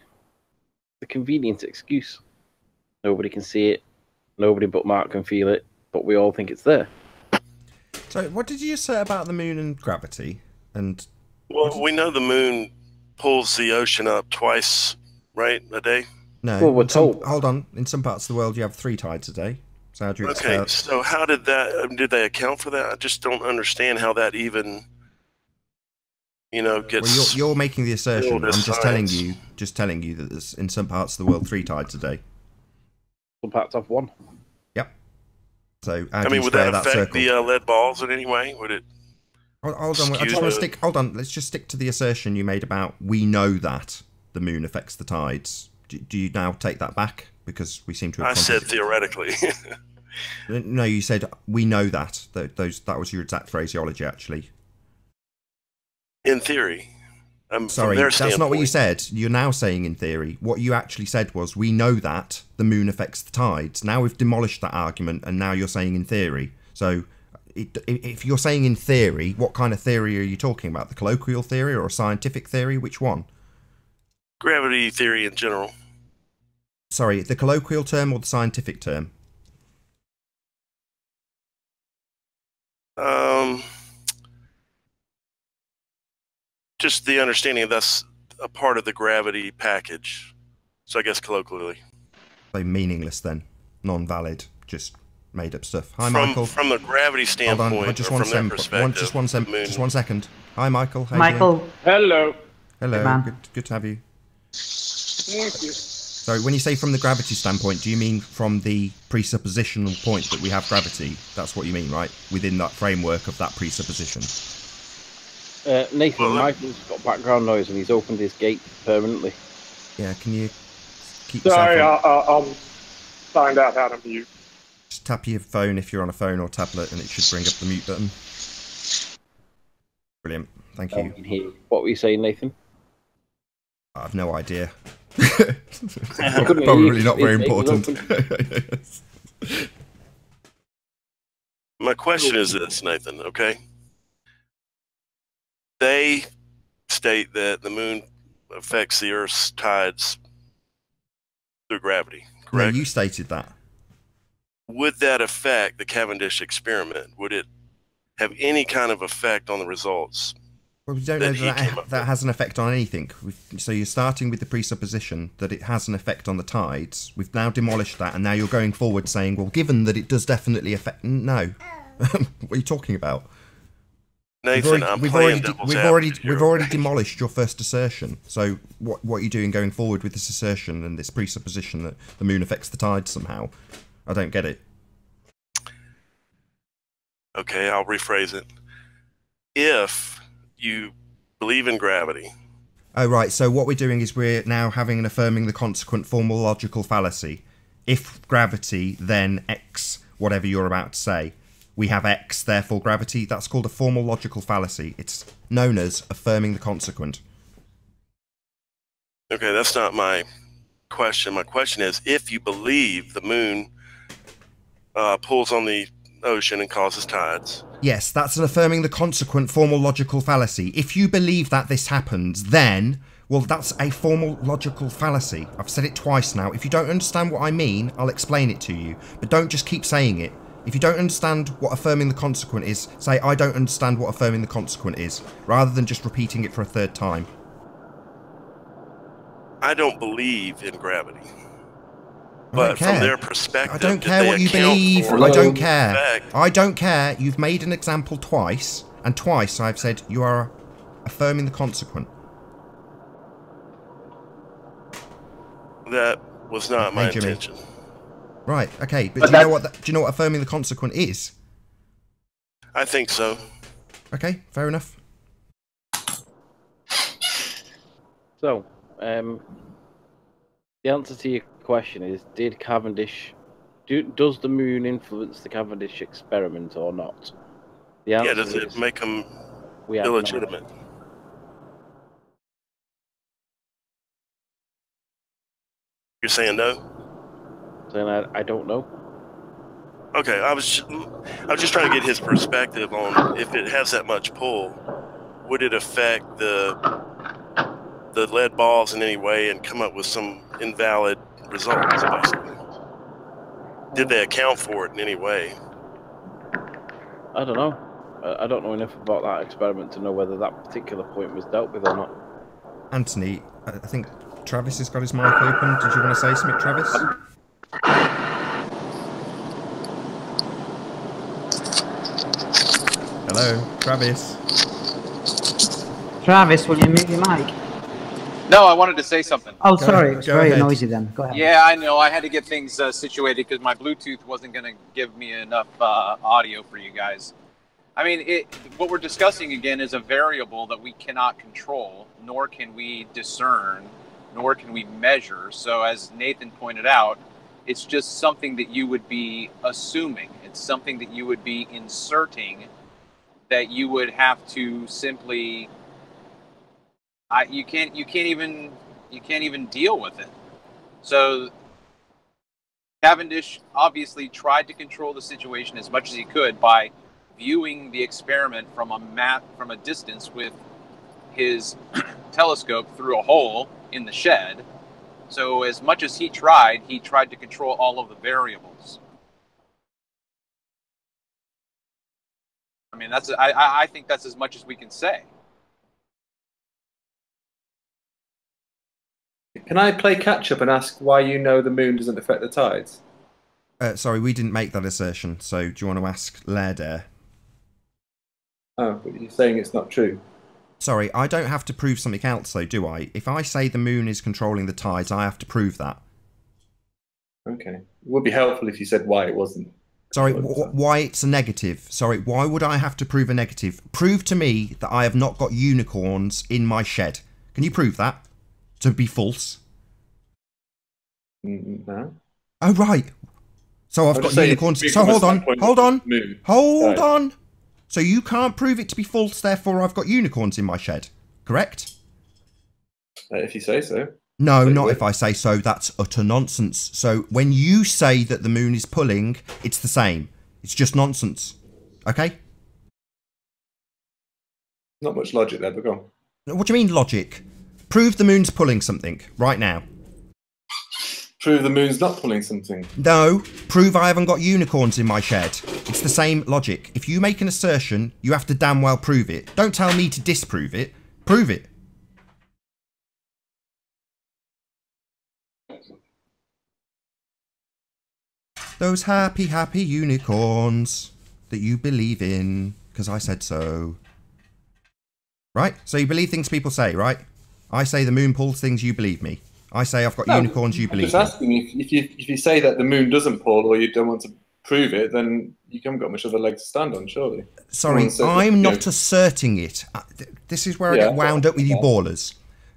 F: the convenient excuse. Nobody can see it. Nobody but Mark can feel it, but we all think it's there.
B: So, what did you say about the moon and gravity?
A: Well, we know the moon pulls the ocean up twice, right, a day?
B: No.
F: Well, we're told.
B: Hold on. In some parts of the world, you have 3 tides a day. So how do you
A: Okay, so how did they account for that? I just don't understand how that even, gets.
B: Well, you're making the assertion. I'm just telling you that there's in some parts of the world 3 tides a day.
F: Some parts have 1.
B: Yep. So
A: would that affect the lead balls in any way? Would it?
B: Hold on. I just want to stick. Hold on. Let's just stick to the assertion you made about we know that the moon affects the tides. Do you now take that back? Because we seem to have.
A: I said theoretically.
B: No, you said we know that. That was your exact phraseology, actually.
A: In theory.
B: Sorry, that's not what you said. You're now saying in theory. What you actually said was we know that the moon affects the tides. Now we've demolished that argument, and now you're saying in theory. So, if you're saying in theory, what kind of theory are you talking about? The colloquial theory or a scientific theory? Which one?
A: Gravity theory in general.
B: Sorry, the colloquial term or the scientific term?
A: Just the understanding that's a part of the gravity package. So I guess colloquially.
B: So meaningless then, non-valid, just made up stuff. Hi, Michael.
A: From the gravity standpoint,
B: hold on, just one second. Hi, Michael. How
D: Michael.
F: Hello.
B: Hello. Good to have you.
F: Thank you.
B: So when you say from the gravity standpoint, do you mean from the presuppositional point that we have gravity? That's what you mean, right? Within that framework of that presupposition.
F: Nathan, Michael's got background noise and he's opened his gate permanently.
B: Yeah, can you keep
G: Sorry, I'll find out how to mute.
B: Just tap your phone if you're on a phone or tablet and it should bring up the mute button. Brilliant, thank you.
F: What were you saying, Nathan?
B: I have no idea. Probably not very important.
A: My question is this, Nathan, okay? They state that the moon affects the Earth's tides through gravity, correct?
B: No, you stated that.
A: Would that affect the Cavendish experiment? Would it have any kind of effect on the results?
B: Well, we don't know that has an effect on anything. So you're starting with the presupposition that it has an effect on the tides. We've now demolished that, and now you're going forward saying, well, given that it does definitely affect... No. What are you talking about?
A: Nathan,
B: we've already demolished your first assertion. So what are you doing going forward with this assertion and this presupposition that the moon affects the tides somehow? I don't get it.
A: Okay, I'll rephrase it. If you believe in gravity.
B: Oh, right. So what we're doing is we're now having an affirming the consequent formal logical fallacy. If gravity, then X, whatever you're about to say. We have X, therefore gravity. That's called a formal logical fallacy. It's known as affirming the consequent.
A: Okay, that's not my question. My question is, if you believe the moon pulls on the ocean and causes tides.
B: Yes, that's an affirming the consequent formal logical fallacy. If you believe that this happens, then, well, that's a formal logical fallacy. I've said it twice now. If you don't understand what I mean, I'll explain it to you. But don't just keep saying it. If you don't understand what affirming the consequent is, say, I don't understand what affirming the consequent is, rather than just repeating it for a third time.
A: I don't believe in gravity. But from their perspective,
B: I don't care what you believe. I don't care. I don't care. You've made an example twice, and twice I've said you are affirming the consequent.
A: That was not my intention.
B: Right. Okay. But do you know what? Do you know what affirming the consequent is?
A: I think so.
B: Okay. Fair enough.
F: So, the answer to your question is: did Cavendish? Does the moon influence the Cavendish experiment or not? The answer
A: does it make them illegitimate? You're saying no?
F: Saying I don't know.
A: Okay, I was just trying to get his perspective on if it has that much pull, would it affect the lead balls in any way and come up with some invalid results, basically? Did they account for it in any way?
F: I don't know. I don't know enough about that experiment to know whether that particular point was dealt with or not.
B: Anthony, I think Travis has got his mic open. Did you want to say something, Travis? Hello, Travis.
D: Travis, will you mute your mic?
E: No, I wanted to say something.
D: Oh, sorry. It's very noisy then. Go ahead.
E: Yeah, I know. I had to get things situated because my Bluetooth wasn't going to give me enough audio for you guys. I mean, what we're discussing again is a variable that we cannot control, nor can we discern, nor can we measure. So as Nathan pointed out, it's just something that you would be assuming. It's something that you would be inserting that you would have to simply... you can't even deal with it. So Cavendish obviously tried to control the situation as much as he could by viewing the experiment from a distance with his telescope through a hole in the shed. So as much as he tried to control all of the variables. I mean, I think that's as much as we can say.
H: Can I play catch up and ask why you know the moon doesn't affect the tides?
B: Sorry, we didn't make that assertion, so do you want to ask Laird?
H: Oh, but you're saying it's not true.
B: Sorry, I don't have to prove something else, though, do I? If I say the moon is controlling the tides, I have to prove that.
H: Okay. It would be helpful if you said why it wasn't.
B: Sorry, why it's a negative. Sorry, why would I have to prove a negative? Prove to me that I have not got unicorns in my shed. Can you prove that? To be false?
H: No.
B: Oh, right. So I've got unicorns. So hold on. So you can't prove it to be false, therefore I've got unicorns in my shed. Correct?
H: If you say so.
B: No, not if I say so. That's utter nonsense. So when you say that the moon is pulling, it's the same. It's just nonsense. Okay?
H: Not much logic there, but go on.
B: What do you mean logic? Prove the moon's pulling something right now.
H: Prove the moon's not pulling something.
B: No, prove I haven't got unicorns in my shed. It's the same logic. If you make an assertion, you have to damn well prove it. Don't tell me to disprove it. Prove it. Those happy, happy unicorns that you believe in, because I said so. Right? So you believe things people say, right? I say the moon pulls things, you believe me. I say I've got unicorns, you believe me.
H: I'm just asking, if you say that the moon doesn't pull, or you don't want to prove it, then you haven't got much of a leg to stand on, surely.
B: Sorry, I'm not asserting it. This is where I get wound up with you ballers.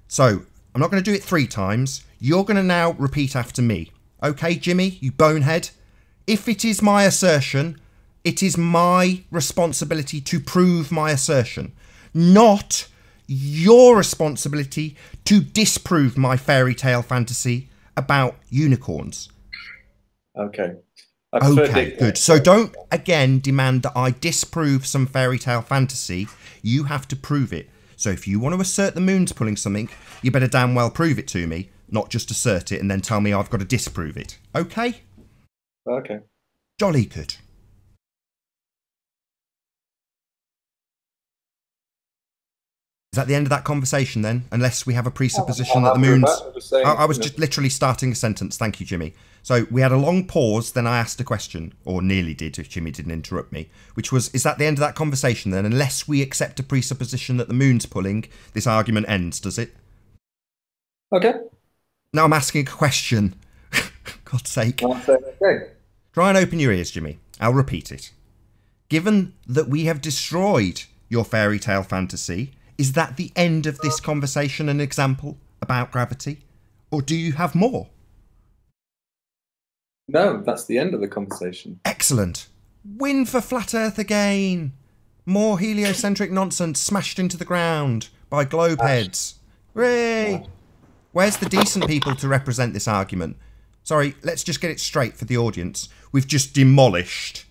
B: So, I'm not going to do it 3 times. You're going to now repeat after me. Okay, Jimmy, you bonehead? If it is my assertion, it is my responsibility to prove my assertion, not your responsibility to disprove my fairy tale fantasy about unicorns.
H: Okay.
B: Okay, good. So don't, again, demand that I disprove some fairy tale fantasy. You have to prove it. So if you want to assert the moon's pulling something, you better damn well prove it to me, not just assert it and then tell me I've got to disprove it. Okay?
H: Okay.
B: Jolly good. Is that the end of that conversation then? Unless we have a presupposition that the moon's... I was just literally starting a sentence. Thank you, Jimmy. So we had a long pause, then I asked a question, or nearly did if Jimmy didn't interrupt me, which was, is that the end of that conversation then? Unless we accept a presupposition that the moon's pulling, this argument ends, does it?
H: Okay.
B: Now I'm asking a question. God's sake.
H: Okay.
B: Try and open your ears, Jimmy. I'll repeat it. Given that we have destroyed your fairy tale fantasy, is that the end of this conversation an example about gravity? Or do you have more?
H: No, that's the end of the conversation.
B: Excellent. Win for Flat Earth again. More heliocentric nonsense smashed into the ground by globe heads. Hooray! Where's the decent people to represent this argument? Sorry, let's just get it straight for the audience. We've just demolished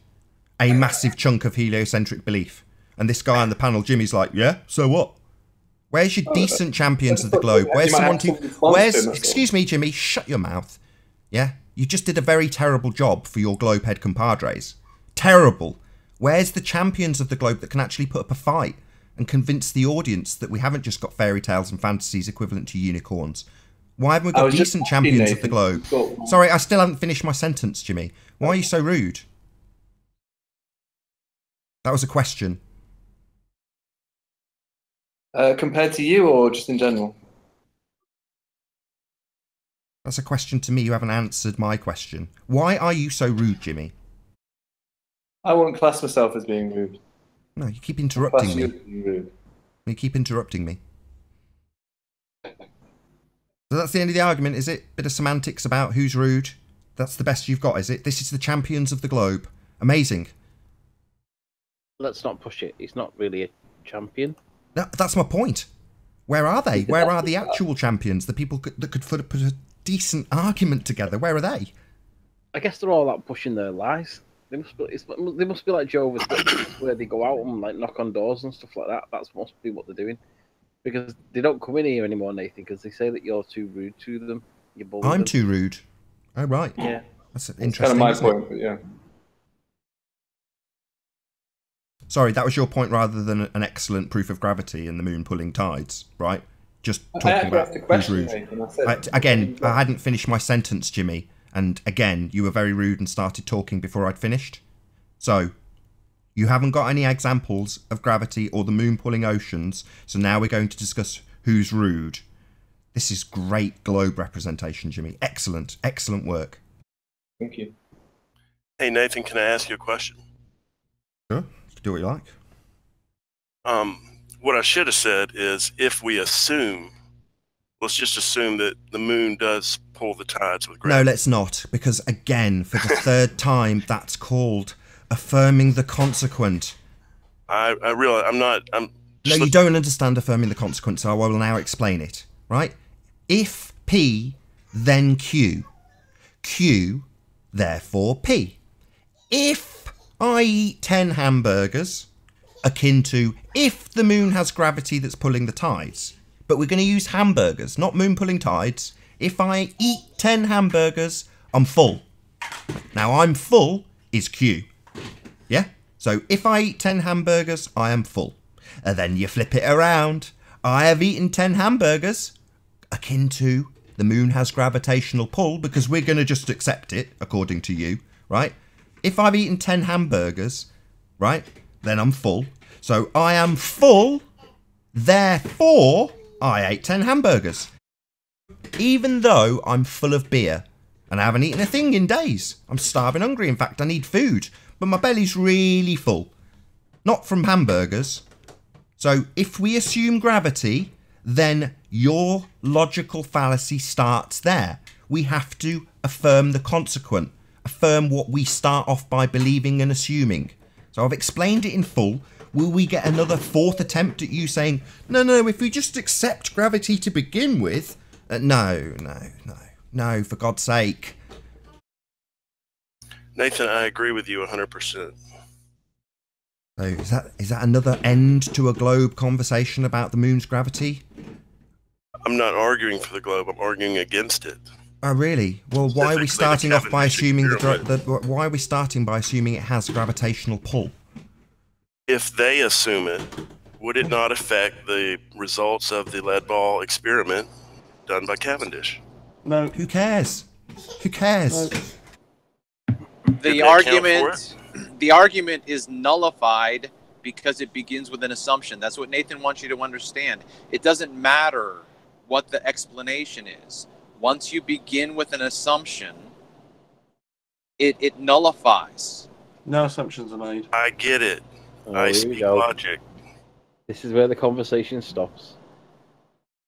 B: a massive chunk of heliocentric belief. And this guy on the panel, Jimmy's like, yeah, so what? Where's your decent champions of the globe? Where's someone to... Where's... Excuse me, Jimmy, shut your mouth. Yeah? You just did a very terrible job for your globehead compadres. Terrible. Where's the champions of the globe that can actually put up a fight and convince the audience that we haven't just got fairy tales and fantasies equivalent to unicorns? Why haven't we got decent champions of the globe? Sorry, I still haven't finished my sentence, Jimmy. Why are you so rude? That was a question.
H: Compared to you, or just in general?
B: That's a question to me. You haven't answered my question. Why are you so rude, Jimmy?
H: I wouldn't class myself as being rude.
B: No, you keep interrupting me. You keep interrupting me. So that's the end of the argument, is it? Bit of semantics about who's rude. That's the best you've got, is it? This is the champions of the globe. Amazing.
F: Let's not push it. He's not really a champion.
B: No, that's my point. Where are they? Where are the actual champions? The people that could put a decent argument together? Where are they?
F: I guess they're all out pushing their lies. They must be like Jehovah's Witnesses, where they go out and like knock on doors and stuff like that. That must be what they're doing. Because they don't come in here anymore, Nathan, because they say that you're too rude to them.
B: I'm too rude. Oh, right.
F: Yeah.
B: That's interesting.
H: That's kind of my point, but yeah.
B: Sorry, that was your point rather than an excellent proof of gravity and the moon pulling tides, right? Just talking about who's rude. Again, I hadn't finished my sentence, Jimmy. And again, you were very rude and started talking before I'd finished. So, you haven't got any examples of gravity or the moon pulling oceans. So now we're going to discuss who's rude. This is great globe representation, Jimmy. Excellent, excellent work.
H: Thank you.
A: Hey, Nathan, can I ask you a question?
B: Sure. Do what you like.
A: What I should have said is, if we assume, let's just assume that the moon does pull the tides with gravity.
B: No, let's not, because again, for the third time, that's called affirming the consequent.
A: I realize I'm.
B: No, you don't understand affirming the consequent, so I will now explain it. Right? If P, then Q. Q, therefore P. If I eat 10 hamburgers, akin to if the moon has gravity that's pulling the tides, but we're going to use hamburgers, not moon pulling tides. If I eat 10 hamburgers, I'm full. Now, I'm full is Q. Yeah? So if I eat 10 hamburgers, I am full. And then you flip it around. I have eaten 10 hamburgers, akin to the moon has gravitational pull, because we're going to just accept it, according to you, right? If I've eaten 10 hamburgers, right, then I'm full. So I am full, therefore I ate 10 hamburgers. Even though I'm full of beer and I haven't eaten a thing in days. I'm starving hungry. In fact, I need food. But my belly's really full. Not from hamburgers. So if we assume gravity, then your logical fallacy starts there. We have to affirm the consequent. Affirm what we start off by believing and assuming. So I've explained it in full. Will we get another fourth attempt at you saying, no, if we just accept gravity to begin with... No, for God's sake.
A: Nathan, I agree with you 100%.
B: So is that another end to a globe conversation about the moon's gravity?
A: I'm not arguing for the globe. I'm arguing against it.
B: Oh, really? Well, why are we starting off by assuming why are we starting by assuming it has gravitational pull?
A: If they assume it, would it not affect the results of the lead ball experiment done by Cavendish?
I: No.
B: Who cares? Who cares?
I: No.
J: The argument is nullified because it begins with an assumption. That's what Nathan wants you to understand. It doesn't matter what the explanation is. Once you begin with an assumption, it nullifies.
I: No assumptions are made.
A: I get it. I speak logic.
F: This is where the conversation stops.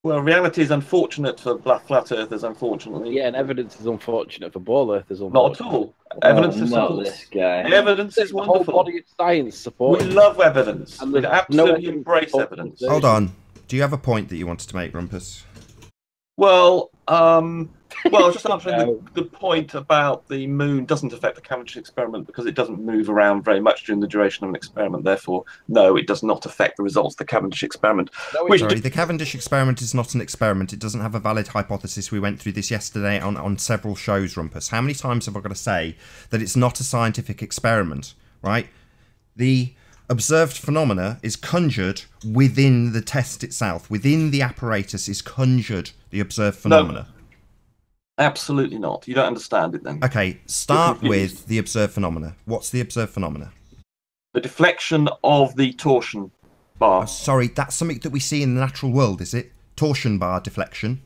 I: Well, reality is unfortunate for flat earthers, unfortunately.
F: Yeah, and evidence is unfortunate for ball earthers.
I: Not at all. Evidence is
C: this guy.
I: Evidence is
F: The
I: wonderful.
F: whole body of science supports.
I: We love evidence.
F: And
I: We
F: there's
I: absolutely
F: no
I: embrace evidence.
B: Hold on. Do you have a point that you wanted to make, Rumpus?
I: Well, I was just answering the point about the moon doesn't affect the Cavendish experiment because it doesn't move around very much during the duration of an experiment. Therefore, no, it does not affect the results of the Cavendish experiment.
B: Sorry, the Cavendish experiment is not an experiment. It doesn't have a valid hypothesis. We went through this yesterday on several shows, Rumpus. How many times have I got to say that it's not a scientific experiment, right? The observed phenomena is conjured within the test itself. Within the apparatus is conjured the observed phenomena.
I: No. Absolutely not. You don't understand it then.
B: Okay, start with the observed phenomena. What's the observed phenomena?
I: The deflection of the torsion bar.
B: Oh, sorry, that's something that we see in the natural world, is it? Torsion bar deflection.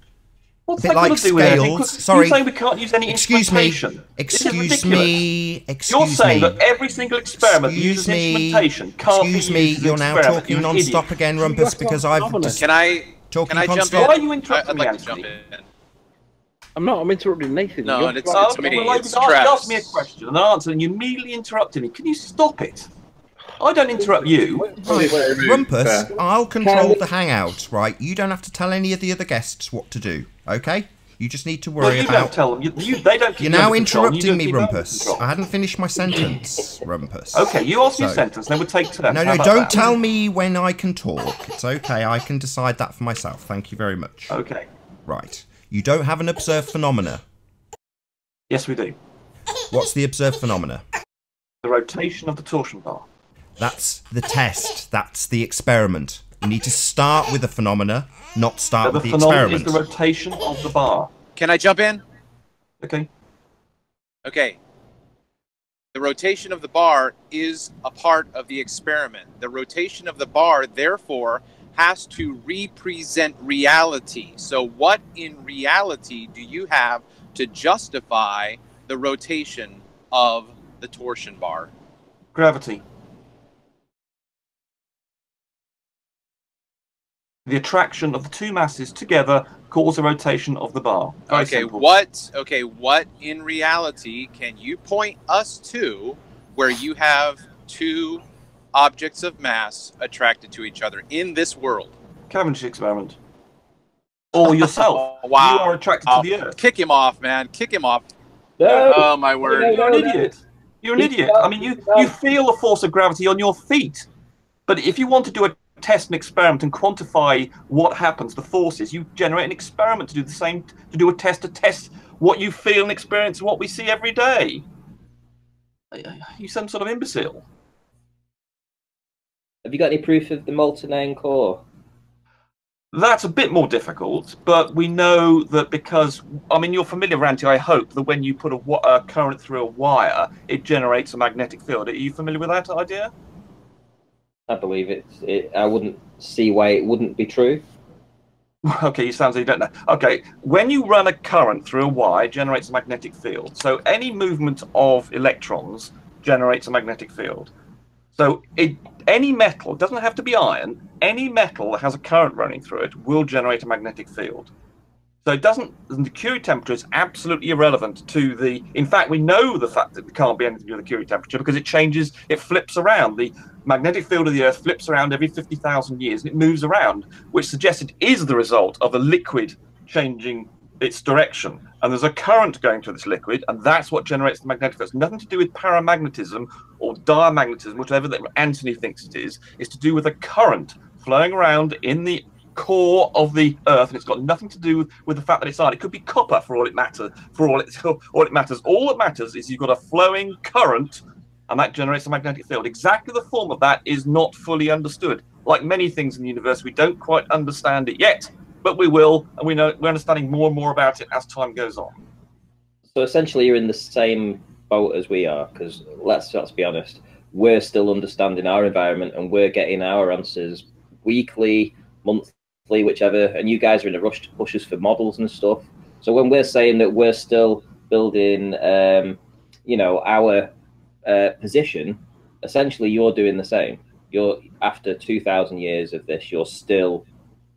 I: What's
B: a bit
I: that
B: like
I: got to do with anything?
B: scales. Sorry.
I: You're saying we can't use any instrumentation.
B: Excuse me.
I: You're saying that every single experiment that uses instrumentation can't be used as an
B: You're now
I: experiment.
B: talking non-stop again, Rumpus, because I've...
J: Can I jump in?
I: Why are you interrupting me,
J: I'd like to jump
I: Anthony?
J: in.
F: I'm not. I'm interrupting Nathan.
J: No,
F: You're
J: it's
F: right.
J: me.
I: Well,
J: It's
I: you
J: Travis.
I: asked me a question and I answered, and you immediately interrupted me. Can you stop it? I don't interrupt you.
B: Right, Rumpus, I'll control the hangout, right? You don't have to tell any of the other guests what to do, okay? You just need to
I: Well,
B: worry
I: you
B: about...
I: don't tell them. They don't. keep
B: You're
I: you
B: now
I: under control, and you
B: interrupting
I: don't
B: me,
I: keep them under
B: Rumpus.
I: control.
B: I hadn't finished my sentence, Rumpus.
I: Okay, you ask me a
B: So-
I: sentence, then we'll take turns.
B: No,
I: How about
B: don't
I: that?
B: tell me when I can talk. It's okay, I can decide that for myself. Thank you very much.
I: Okay.
B: Right. You don't have an observed phenomena.
I: Yes, we do.
B: What's the observed phenomena?
I: The rotation of the torsion bar.
B: That's the test. That's the experiment. You need to start with the phenomena, not start with the
I: phenomenon is
B: experiment.
I: the rotation of the bar.
J: Can I jump in?
I: Okay.
J: Okay. The rotation of the bar is a part of the experiment. The rotation of the bar, therefore, has to represent reality. So what in reality do you have to justify the rotation of the torsion bar?
I: Gravity. The attraction of the two masses together cause a rotation of the bar. Very simple.
J: What in reality can you point us to where you have two objects of mass attracted to each other in this world?
I: Cavendish experiment. Or yourself.
J: Wow.
I: You are attracted to the Earth.
J: Kick him off, man. Kick him off.
F: No.
J: Oh, my word.
I: You're an idiot. You're an idiot. I mean, you feel the force of gravity on your feet. But if you want to do a test and experiment and quantify what happens, the forces, you generate an experiment to do the same, to do a test to test what you feel and experience, what we see every day. Are you some sort of imbecile?
C: Have you got any proof of the molten iron core?
I: That's a bit more difficult, but we know that because, I mean, you're familiar, Ranty, I hope, that when you put a current through a wire, it generates a magnetic field. Are you familiar with that idea?
C: I believe it. I wouldn't see why it wouldn't be true.
I: Okay, you sound like you don't know. Okay, when you run a current through a wire, it generates a magnetic field. So any movement of electrons generates a magnetic field. So any metal, doesn't have to be iron, any metal that has a current running through it will generate a magnetic field. So it doesn't, the Curie temperature is absolutely irrelevant to the, in fact, we know the fact that it can't be anything to do with the Curie temperature because it changes, it flips around. The magnetic field of the Earth flips around every 50,000 years and it moves around, which suggests it is the result of a liquid changing its direction. And there's a current going through this liquid, and that's what generates the magnetic field. It's nothing to do with paramagnetism or diamagnetism, whichever that Anthony thinks it is. It's to do with a current flowing around in the core of the Earth, and it's got nothing to do with the fact that it's iron. It could be copper for all it matters. All it matters. All that matters is you've got a flowing current, and that generates a magnetic field. Exactly the form of that is not fully understood. Like many things in the universe, we don't quite understand it yet, but we will, and we're understanding more and more about it as time goes on.
C: So essentially, you're in the same boat as we are, because let's be honest, we're still understanding our environment, and we're getting our answers weekly, monthly, whichever, and you guys are in a rush to push us for models and stuff. So when we're saying that we're still building, our position, essentially you're doing the same. You're, after 2,000 years of this, you're still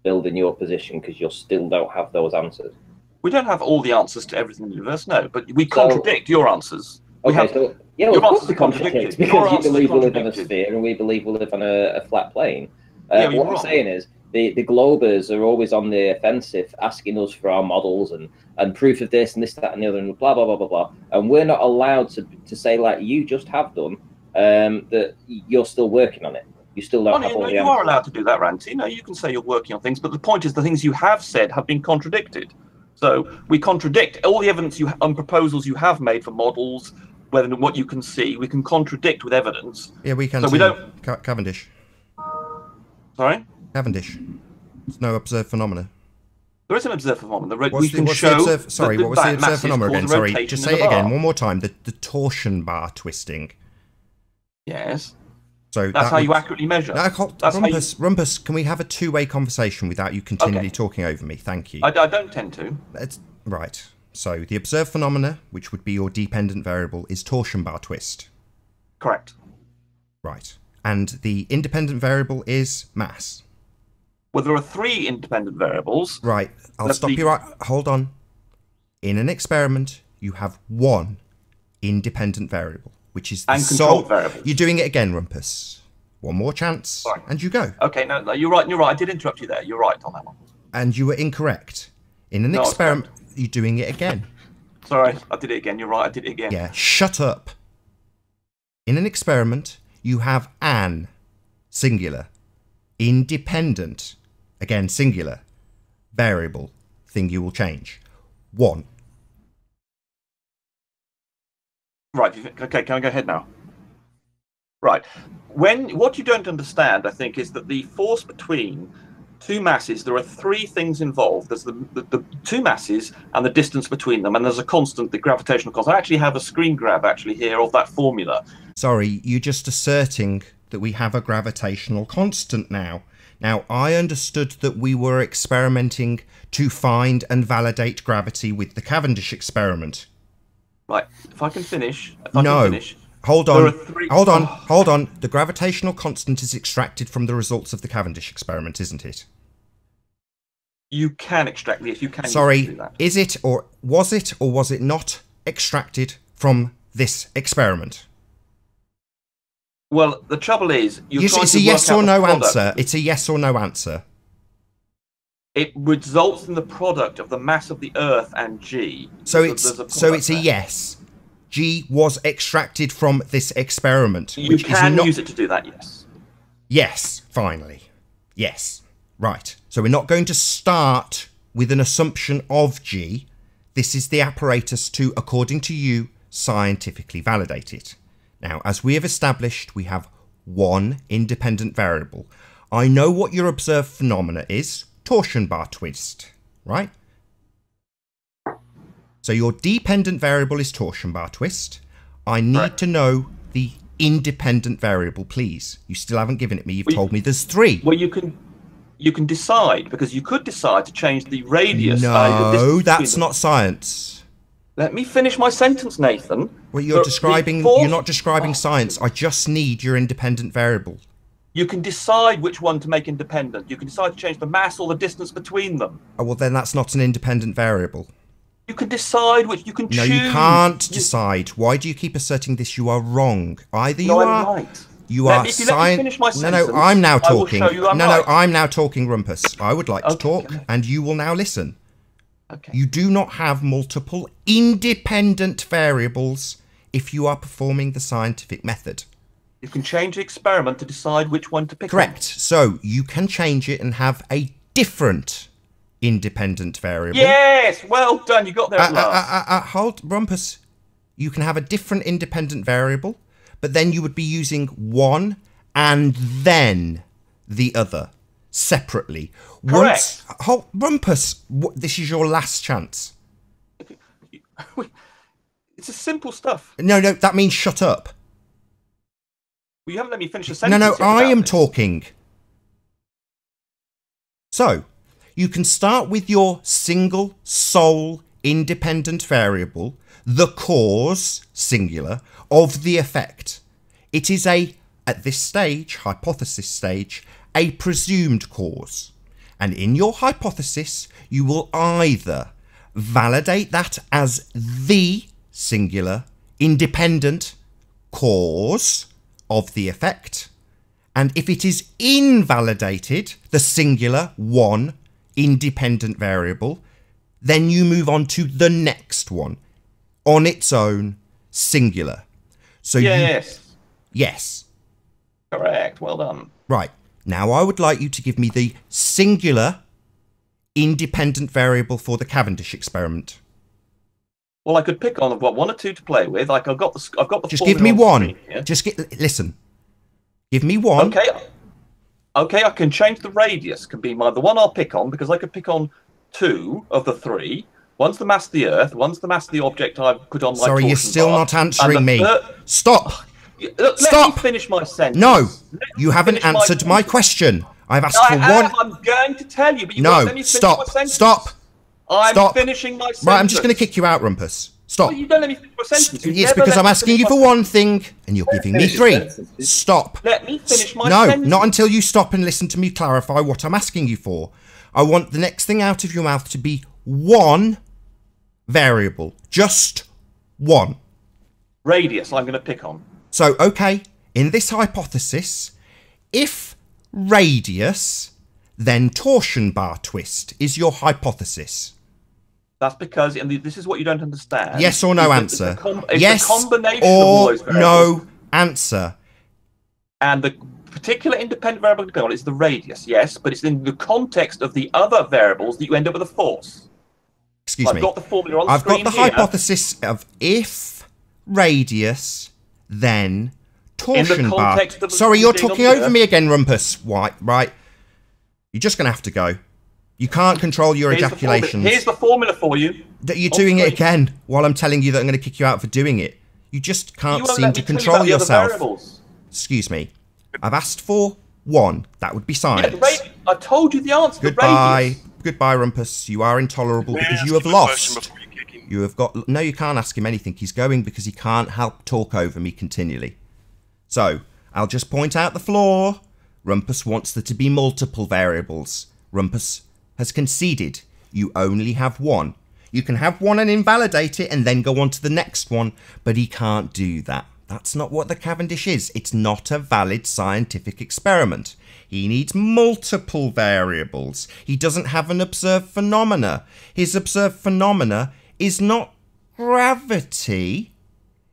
C: building your position because you still don't have those answers.
I: We don't have all the answers to everything in the universe, no, but we contradict your answers.
C: So of course we contradict, because you believe we live on a sphere and we believe we live on a flat plane. What I'm saying is the globers are always on the offensive, asking us for our models and proof of this and this, that, and the other, and blah, blah, blah, blah, blah. And we're not allowed to say, like you just have done, that you're still working on it. You still don't have all the answers.
I: You are allowed to do that, Ranty. No, you can say you're working on things, but the point is the things you have said have been contradicted. So we contradict all the evidence and proposals you have made for models, whether what you can see, we can contradict with evidence.
B: Yeah, we can.
I: So we don't.
B: Cavendish.
I: Sorry?
B: Cavendish. There's no observed phenomena.
I: There is an observed phenomenon.
B: What was the observed phenomenon again? Sorry, just say it again one more time. The torsion bar twisting.
I: Yes.
B: So
I: that's how you accurately measure.
B: No, Rumpus, can we have a two-way conversation without you continually talking over me? Thank you.
I: I don't tend to.
B: Right. So the observed phenomena, which would be your dependent variable, is torsion bar twist.
I: Correct.
B: Right. And the independent variable is mass.
I: Well, there are three independent variables.
B: Right. I'll stop you right. Hold on. In an experiment, you have one independent variable, which is the
I: control variable.
B: You're doing it again, Rumpus. One more chance, and you go.
I: Okay, no, you're right. You're right. I did interrupt you there. You're right on that one.
B: And you were incorrect. In an experiment, you're doing it again.
I: Sorry, I did it again. You're right. I did it again.
B: Yeah, shut up. In an experiment, you have an singular, independent, again singular, variable thing you will change. One.
I: Right. Okay. Can I go ahead now? Right. What you don't understand, I think, is that the force between two masses, there are three things involved. There's the two masses and the distance between them, and there's a constant, the gravitational constant. I actually have a screen grab actually here of that formula.
B: Sorry, you're just asserting that we have a gravitational constant now. Now, I understood that we were experimenting to find and validate gravity with the Cavendish experiment.
I: Right, if I can finish.
B: Hold on. Hold on. The gravitational constant is extracted from the results of the Cavendish experiment, isn't it?
I: You can extract this. You can.
B: Sorry,
I: do that.
B: Is it or was it not extracted from this experiment?
I: Well, the trouble is,
B: it's a yes or no answer. It's a yes or no answer.
I: It results in the product of the mass of the Earth and G.
B: So it's a yes. G was extracted from this experiment.
I: You can use it to do that, yes.
B: Yes, finally. Yes. Right. So we're not going to start with an assumption of G. This is the apparatus to, according to you, scientifically validate it. Now, as we have established, we have one independent variable. I know what your observed phenomena is, torsion bar twist, right? So your dependent variable is torsion bar twist. I need to know the independent variable, please. You still haven't given it me. You've told me there's 3.
I: Well, you can decide, because you could decide to change the radius.
B: No, that's not science.
I: Let me finish my sentence, Nathan.
B: Well, you're not describing science. I just need your independent variable.
I: You can decide which one to make independent. You can decide to change the mass or the distance between them.
B: Oh, well, then that's not an independent variable.
I: You can decide which you can choose.
B: No, you can't decide. Why do you keep asserting this? You are wrong. Either you are
I: right.
B: You are science. No, I'm now talking. I'm now talking, Rumpus. I would like to talk, and you will now listen.
I: Okay.
B: You do not have multiple independent variables if you are performing the scientific method.
I: You can change the experiment to decide which one to pick.
B: Correct. So you can change it and have a different independent variable.
I: Yes, well done. You got there at last.
B: Hold, Rumpus. You can have a different independent variable, but then you would be using one and then the other separately.
I: Correct.
B: Hold, Rumpus. This is your last chance.
I: It's a simple stuff.
B: No, that means shut up.
I: Well, you haven't let me finish the sentence.
B: No, I am talking. So, you can start with your single, sole, independent variable, the cause, singular, of the effect. It is at this stage, hypothesis stage, a presumed cause. And in your hypothesis, you will either validate that as the singular, independent cause of the effect. And if it is invalidated, the singular, one, independent variable, then you move on to the next one on its own, singular. So
I: yes.
B: Yes.
I: Correct. Well done.
B: Right. Now I would like you to give me the singular independent variable for the Cavendish experiment.
I: Well, I could pick on. I've got 1 or 2 to play with. I've got the.
B: Just give me one. Listen. Give me one.
I: Okay. I can change the radius. Can be the one I'll pick on, because I could pick on 2 of the 3. One's the mass of the Earth. One's the mass of the object I've put on my.
B: Sorry, you're still not answering me. Stop.
I: Let
B: Stop.
I: me finish my sentence.
B: No, you haven't answered my question. I've asked for one.
I: I'm going to tell you, but you won't let me finish my sentence.
B: Stop.
I: I'm finishing my sentence.
B: Right, I'm just going to kick you out, Rumpus. Stop.
I: Well, you don't let me finish my sentence.
B: It's because I'm asking you for one thing, and you're giving me 3. Stop.
I: Let me finish my sentence.
B: No, not until you stop and listen to me clarify what I'm asking you for. I want the next thing out of your mouth to be one variable. Just one.
I: Radius, I'm going to pick on.
B: So, okay, in this hypothesis, if radius, then torsion bar twist is your hypothesis.
I: That's because, and this is what you don't understand.
B: Yes or no answer.
I: Yes combination
B: or
I: of all those
B: no answer.
I: And the particular independent variable is the radius, yes, but it's in the context of the other variables that you end up with a force.
B: Excuse me.
I: I've got the formula on
B: I've
I: screen
B: got the hypothesis of if radius, then torsion bar. Sorry, you're talking over me again, Rumpus. Right. You're just going to have to go. You can't control your ejaculations.
I: Here's the formula for you.
B: You're doing it again while I'm telling you that I'm going to kick you out for doing it. You just can't seem to control yourself. Excuse me. I've asked for one. That would be science.
I: Yeah, I told you the answer.
B: Goodbye. Goodbye, Rumpus. You are intolerable because you have lost. You have got... No, you can't ask him anything. He's going because he can't help talk over me continually. So, I'll just point out the flaw. Rumpus wants there to be multiple variables. Rumpus has conceded. You only have one. You can have one and invalidate it and then go on to the next one, but he can't do that. That's not what the Cavendish is. It's not a valid scientific experiment. He needs multiple variables. He doesn't have an observed phenomena. His observed phenomena is not gravity,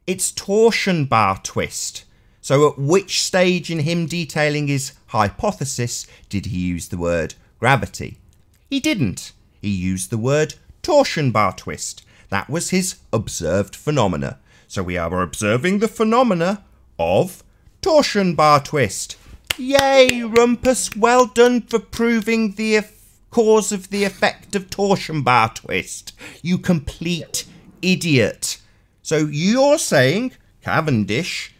B: it's torsion bar twist. So at which stage in him detailing his hypothesis did he use the word gravity? He didn't. He used the word torsion bar twist. That was his observed phenomena. So we are observing the phenomena of torsion bar twist. Yay, Rumpus, well done for proving the cause of the effect of torsion bar twist. You complete idiot. So you're saying Cavendish,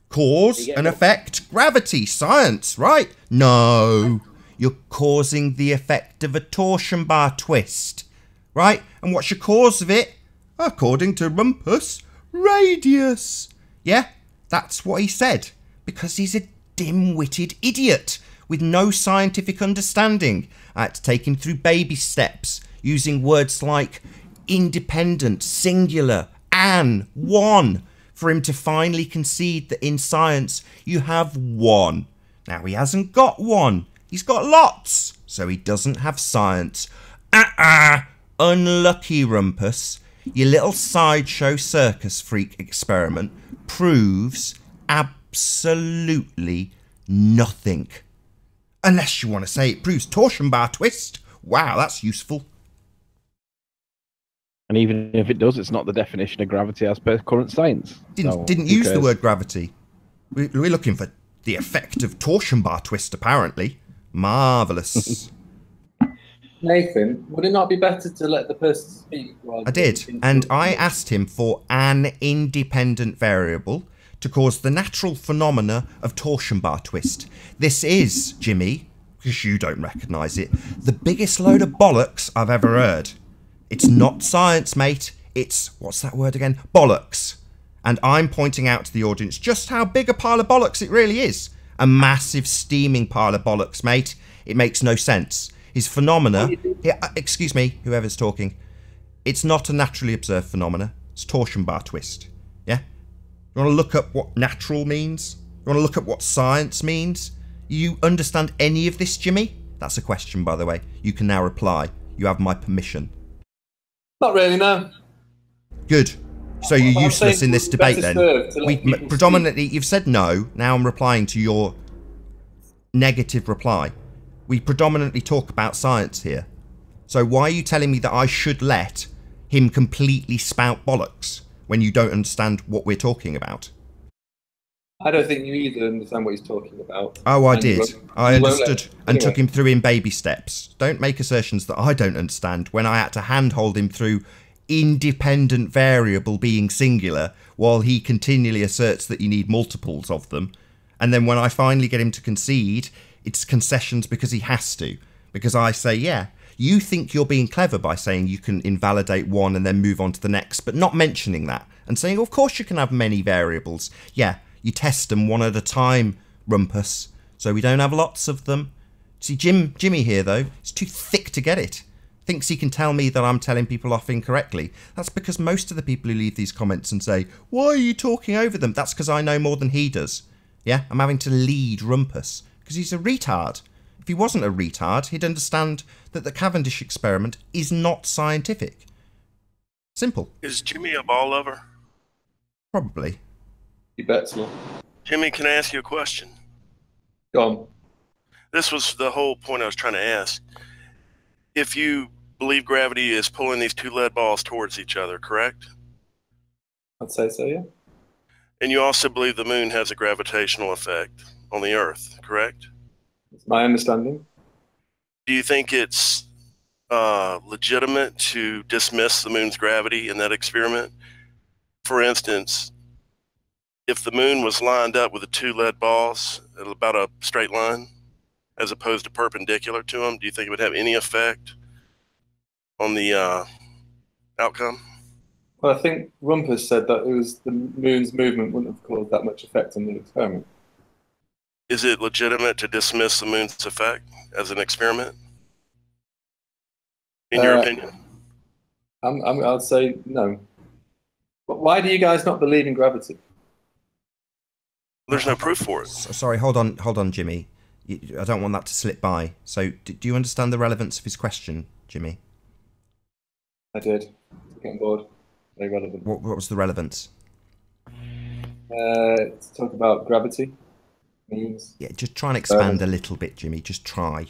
B: cause and effect, gravity, science, right? No, you're causing the effect of a torsion bar twist, right? And what's your cause of it? According to Rumpus, radius. Yeah, that's what he said, because he's a dim-witted idiot with no scientific understanding. I had to take him through baby steps, using words like independent, singular, an, one, for him to finally concede that in science you have one. Now, he hasn't got one, he's got lots, so he doesn't have science. Unlucky, Rumpus. Your little sideshow circus freak experiment proves absolutely nothing. Unless you want to say it proves torsion bar twist. Wow, that's useful.
F: And even if it does, it's not the definition of gravity as per current science.
B: Didn't use the word gravity. We're looking for the effect of torsion bar twist, apparently. Marvellous.
H: Nathan, would it not be better to let the person speak?
B: I did, and I asked him for an independent variable to cause the natural phenomena of torsion bar twist. This is, Jimmy, because you don't recognise it, the biggest load of bollocks I've ever heard. It's not science, mate. It's, what's that word again? Bollocks. And I'm pointing out to the audience just how big a pile of bollocks it really is. A massive steaming pile of bollocks, mate. It makes no sense. His phenomena, excuse me, whoever's talking, it's not a naturally observed phenomena. It's torsion bar twist. Yeah? You want to look up what natural means? You want to look up what science means? You understand any of this, Jimmy? That's a question, by the way. You can now reply. You have my permission.
H: Not really, no.
B: Good. So you're useless in this debate then. Predominantly, you've said no. Now I'm replying to your negative reply. We predominantly talk about science here. So why are you telling me that I should let him completely spout bollocks when you don't understand what we're talking about?
H: I don't think you either understand what he's talking about.
B: Oh, I did. I understood and took him through in baby steps. Don't make assertions that I don't understand when I had to handhold him through independent variable being singular while he continually asserts that you need multiples of them. And then when I finally get him to concede, it's concessions because he has to. Because I say, yeah, you think you're being clever by saying you can invalidate one and then move on to the next, but not mentioning that. And saying, of course you can have many variables. Yeah, you test them one at a time, Rumpus. So we don't have lots of them. See, Jimmy here, though, is too thick to get it. Thinks he can tell me that I'm telling people off incorrectly. That's because most of the people who leave these comments and say, why are you talking over them? That's because I know more than he does. Yeah, I'm having to lead Rumpus. Because he's a retard. If he wasn't a retard, he'd understand that the Cavendish experiment is not scientific. Simple.
A: Is Jimmy a ball lover?
B: Probably.
H: You bet so.
A: Jimmy, can I ask you a question?
H: Go on.
A: This was the whole point I was trying to ask. If you believe gravity is pulling these two lead balls towards each other, correct?
H: I'd say so, yeah.
A: And you also believe the moon has a gravitational effect on the Earth, correct?
H: That's my understanding.
A: Do you think it's legitimate to dismiss the moon's gravity in that experiment? For instance, if the moon was lined up with the two lead balls at about a straight line, as opposed to perpendicular to them, do you think it would have any effect on the outcome?
H: Well, I think Rumpus said that it was the moon's movement wouldn't have caused that much effect on the experiment.
A: Is it legitimate to dismiss the moon's effect as an experiment? In your opinion?
H: I'd say no. But why do you guys not believe in gravity?
A: There's no proof for it.
B: Sorry, hold on, Jimmy. I don't want that to slip by. So, do you understand the relevance of his question, Jimmy?
H: I did. Getting bored. Very relevant.
B: What was the relevance?
H: To talk about gravity. Means.
B: Yeah, just try and expand a little bit, Jimmy. Just try.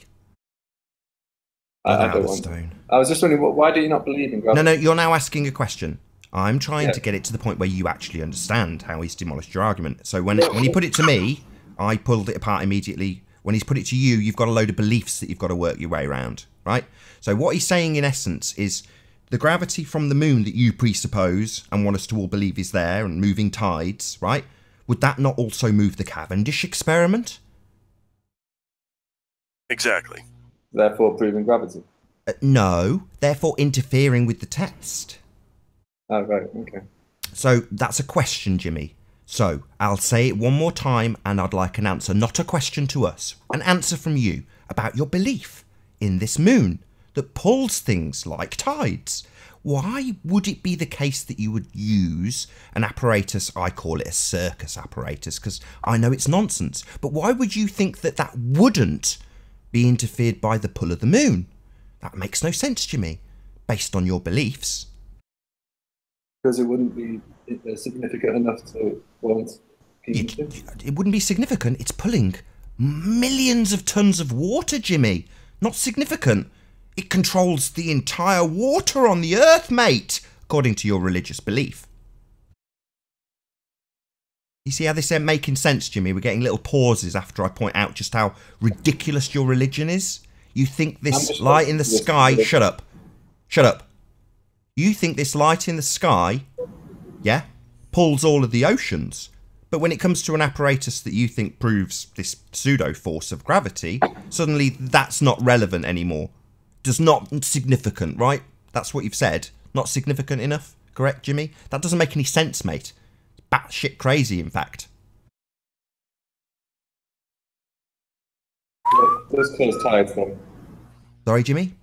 H: I don't want to. I was just wondering, why do you not believe in gravity?
B: No, you're now asking a question. I'm trying to get it to the point where you actually understand how he's demolished your argument. So when he put it to me, I pulled it apart immediately. When he's put it to you, you've got a load of beliefs that you've got to work your way around, right? So what he's saying in essence is the gravity from the moon that you presuppose and want us to all believe is there and moving tides, right? Would that not also move the Cavendish experiment?
A: Exactly.
H: Therefore proving gravity.
B: No, therefore interfering with the test.
H: Oh, right, okay.
B: So that's a question, Jimmy. So I'll say it one more time and I'd like an answer, not a question to us, an answer from you about your belief in this moon that pulls things like tides. Why would it be the case that you would use an apparatus, I call it a circus apparatus because I know it's nonsense, but why would you think that that wouldn't be interfered by the pull of the moon? That makes no sense, Jimmy, based on your beliefs.
H: Because it wouldn't be significant enough to warrant.
B: It wouldn't be significant. It's pulling millions of tons of water, Jimmy. Not significant. It controls the entire water on the earth, mate, according to your religious belief. You see how this ain't making sense, Jimmy? We're getting little pauses after I point out just how ridiculous your religion is. You think this light in the sky... Shut up. Shut up. You think this light in the sky, yeah, pulls all of the oceans. But when it comes to an apparatus that you think proves this pseudo-force of gravity, suddenly that's not relevant anymore. Does not significant, right? That's what you've said. Not significant enough, correct, Jimmy? That doesn't make any sense, mate. It's batshit crazy, in fact.
H: What does cause tides, then?
B: Sorry, Jimmy?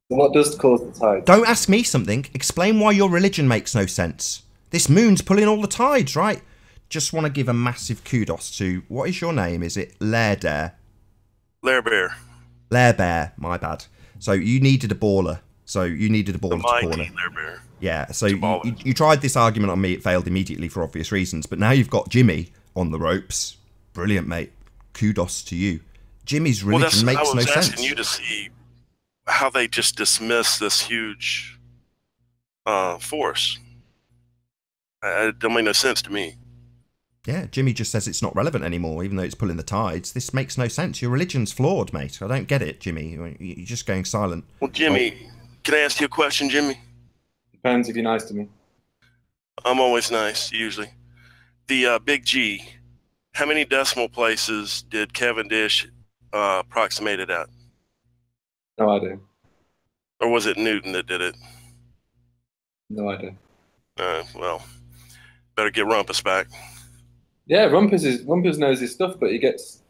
H: What does cause the tides?
B: Don't ask me something. Explain why your religion makes no sense. This moon's pulling all the tides, right? Just want to give a massive kudos to... What is your name? Is it Lairbear?
A: Lairbear.
B: Lairbear, my bad. So you needed a baller. So you needed a baller to corner.
A: Lairbear.
B: Yeah, so you tried this argument on me. It failed immediately for obvious reasons. But now you've got Jimmy on the ropes. Brilliant, mate. Kudos to you. Jimmy's religion makes no sense.
A: I was asking you to see how they just dismiss this huge force. It don't make no sense to me.
B: Yeah, Jimmy just says it's not relevant anymore, even though it's pulling the tides. This makes no sense. Your religion's flawed, mate. I don't get it, Jimmy. You're just going silent.
A: Well, Jimmy, can I ask you a question, Jimmy?
H: Depends if you're nice to me.
A: I'm always nice, usually. The big G, how many decimal places did Cavendish approximate it at?
H: No idea.
A: Or was it Newton that did it?
H: No idea.
A: Well, better get Rumpus back.
H: Yeah, Rumpus knows his stuff, but he gets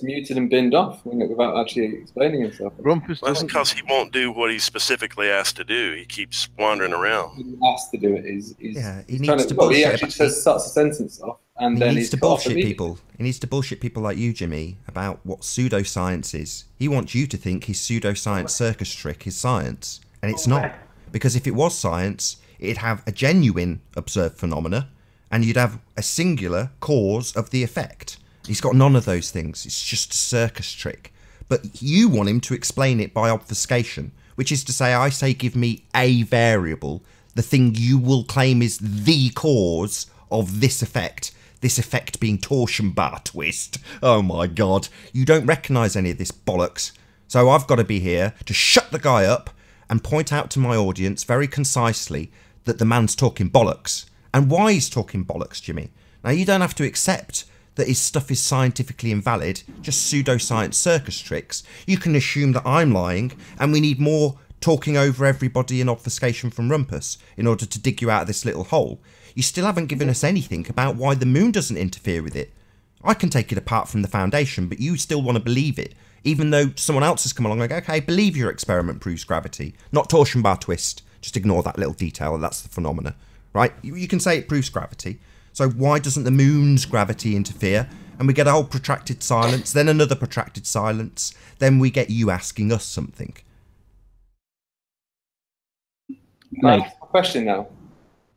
H: muted and binned off without actually explaining himself.
F: Rumpus
A: That's because he won't do what he's specifically asked to do. He keeps wandering around.
H: He asked to do it.
B: He needs to bullshit.
H: He actually starts a sentence off, and then
B: he needs to bullshit people. He needs to bullshit people like you, Jimmy, about what pseudoscience is. He wants you to think his pseudoscience circus trick is science, and it's not. Because if it was science, it'd have a genuine observed phenomena, and you'd have a singular cause of the effect. He's got none of those things. It's just a circus trick. But you want him to explain it by obfuscation, which is to say, I say give me a variable, the thing you will claim is the cause of this effect being torsion bar twist. Oh my God. You don't recognise any of this bollocks. So I've got to be here to shut the guy up and point out to my audience very concisely that the man's talking bollocks. And why he's talking bollocks, Jimmy. Now, you don't have to accept that his stuff is scientifically invalid, just pseudoscience circus tricks. You can assume that I'm lying, and we need more talking over everybody and obfuscation from Rumpus in order to dig you out of this little hole. You still haven't given us anything about why the moon doesn't interfere with it. I can take it apart from the foundation, but you still want to believe it, even though someone else has come along and go, okay, believe your experiment proves gravity, not torsion bar twist. Just ignore that little detail, and that's the phenomena. Right? You can say it proves gravity. So why doesn't the moon's gravity interfere? And we get a whole protracted silence, then another protracted silence, then we get you asking us something.
H: Can I ask a question now?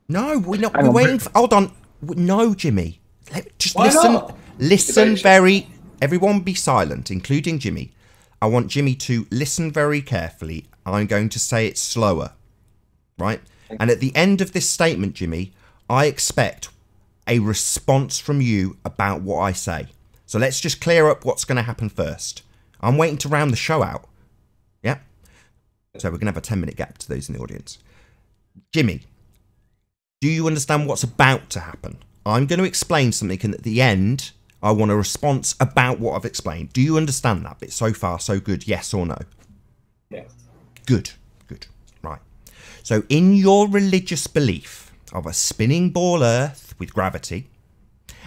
B: No, we're not. We're waiting for... Hold on. No, Jimmy. Just
H: Why
B: listen.
H: not?
B: Listen very... Everyone be silent, including Jimmy. I want Jimmy to listen very carefully. I'm going to say it slower. Right? And at the end of this statement, Jimmy, I expect a response from you about what I say. So let's just clear up what's going to happen first. I'm waiting to round the show out. Yeah? So we're going to have a 10-minute gap to those in the audience. Jimmy, do you understand what's about to happen? I'm going to explain something, and at the end, I want a response about what I've explained. Do you understand that bit? So far, so good. Yes or no?
H: Yes.
B: Good. Good. Right. So in your religious belief of a spinning ball Earth with gravity